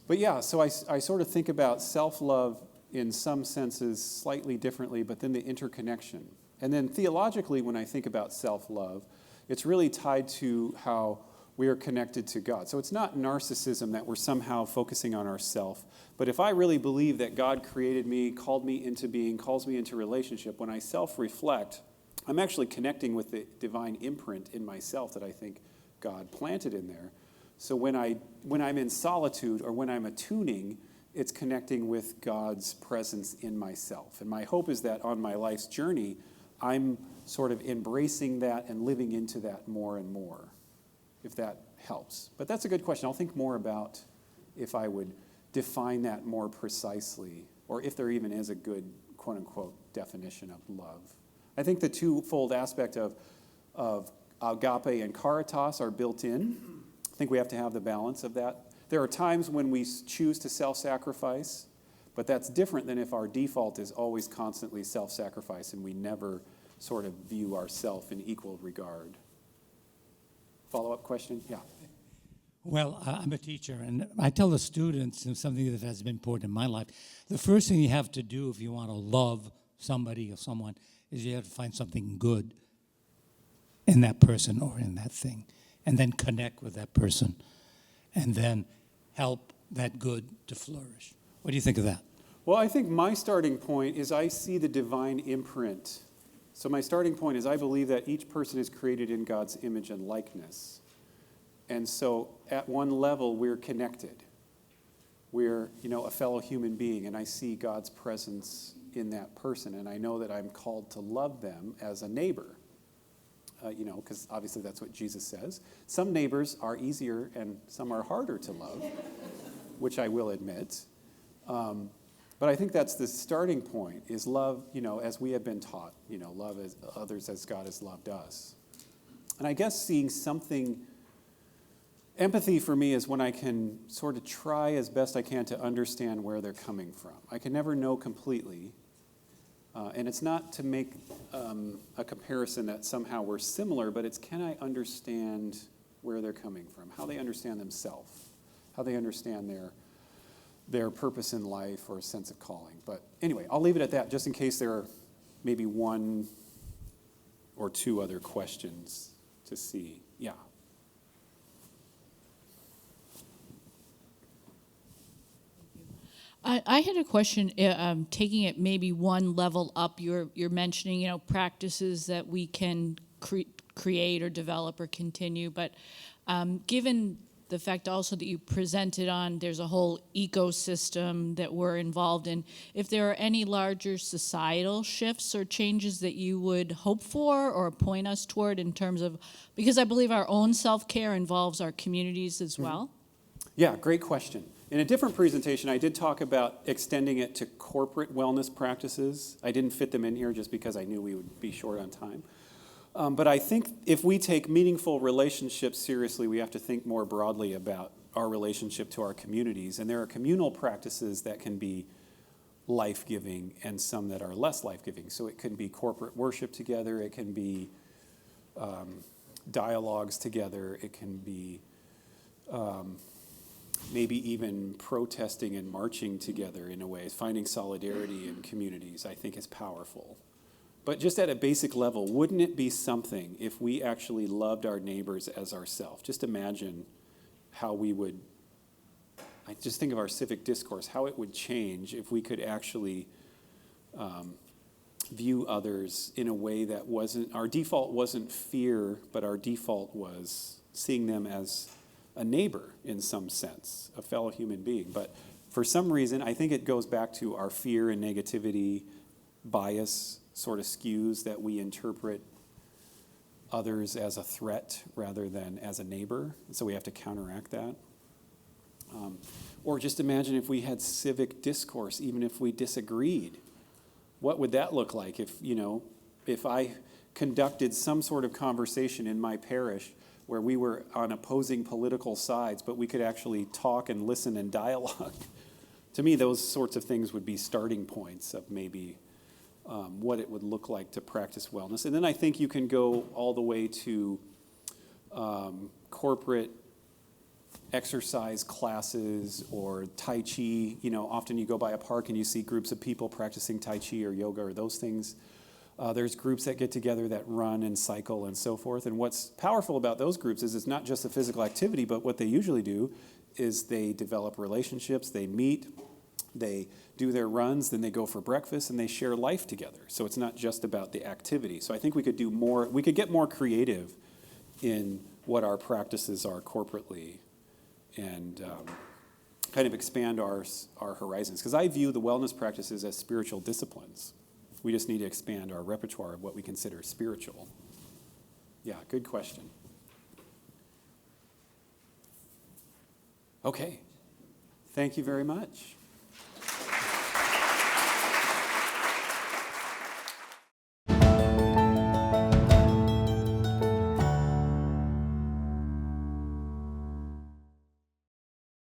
But yeah, so I sort of think about self-love in some senses slightly differently, but then the interconnection. And then theologically, when I think about self-love, it's really tied to how we are connected to God. So it's not narcissism that we're somehow focusing on ourself, but if I really believe that God created me, called me into being, calls me into relationship, when I self-reflect, I'm actually connecting with the divine imprint in myself that I think God planted in there. So when I'm in solitude or when I'm attuning, it's connecting with God's presence in myself. And my hope is that on my life's journey, I'm sort of embracing that and living into that more and more, if that helps. But that's a good question. I'll think more about if I would define that more precisely, or if there even is a good, quote-unquote, definition of love. I think the twofold aspect of agape and caritas are built in. I think we have to have the balance of that. There are times when we choose to self-sacrifice, but that's different than if our default is always constantly self-sacrifice and we never sort of view ourself in equal regard. Follow-up question? Yeah. Well, I'm a teacher, and I tell the students, and something that has been important in my life, the first thing you have to do if you want to love somebody or someone is you have to find something good in that person or in that thing, and then connect with that person, and then help that good to flourish. What do you think of that? Well, I think my starting point is I see the divine imprint. So my starting point is I believe that each person is created in God's image and likeness. And so at one level, we're connected. We're, a fellow human being, and I see God's presence in that person, and I know that I'm called to love them as a neighbor, because obviously that's what Jesus says. Some neighbors are easier and some are harder to love, which I will admit. But I think that's the starting point, is love, as we have been taught, love as others as God has loved us. And I guess seeing something. Empathy for me is when I can sort of try as best I can to understand where they're coming from. I can never know completely, and it's not to make a comparison that somehow we're similar, but it's can I understand where they're coming from, how they understand themselves, how they understand their purpose in life or a sense of calling. But anyway, I'll leave it at that just in case there are maybe one or two other questions to see. Yeah. I had a question, taking it maybe one level up. You're mentioning, practices that we can create or develop or continue. But given the fact also that you presented on, there's a whole ecosystem that we're involved in. If there are any larger societal shifts or changes that you would hope for or point us toward in terms of, because I believe our own self-care involves our communities as well. Yeah, great question. In a different presentation, I did talk about extending it to corporate wellness practices. I didn't fit them in here just because I knew we would be short on time. But I think if we take meaningful relationships seriously, we have to think more broadly about our relationship to our communities. And there are communal practices that can be life-giving and some that are less life-giving. So it can be corporate worship together. It can be dialogues together. It can be maybe even protesting and marching together in a way. Finding solidarity in communities, I think, is powerful. But just at a basic level, wouldn't it be something if we actually loved our neighbors as ourselves? Just imagine how we would, I just think of our civic discourse, how it would change if we could actually view others in a way that wasn't, our default wasn't fear, but our default was seeing them as a neighbor in some sense, a fellow human being. But for some reason, I think it goes back to our fear and negativity, bias sort of skews that we interpret others as a threat rather than as a neighbor. So we have to counteract that. Or just imagine if we had civic discourse, even if we disagreed. What would that look like if I conducted some sort of conversation in my parish where we were on opposing political sides, but we could actually talk and listen and dialogue? To me, those sorts of things would be starting points of maybe what it would look like to practice wellness. And then I think you can go all the way to corporate exercise classes or Tai Chi. Often you go by a park and you see groups of people practicing Tai Chi or yoga or those things. There's groups that get together that run and cycle and so forth. And what's powerful about those groups is it's not just the physical activity, but what they usually do is they develop relationships, they meet, They do their runs, then they go for breakfast, and they share life together. So it's not just about the activity. So I think we could do more, we could get more creative in what our practices are corporately and kind of expand our horizons. Because I view the wellness practices as spiritual disciplines. We just need to expand our repertoire of what we consider spiritual. Yeah, good question. Okay. Thank you very much.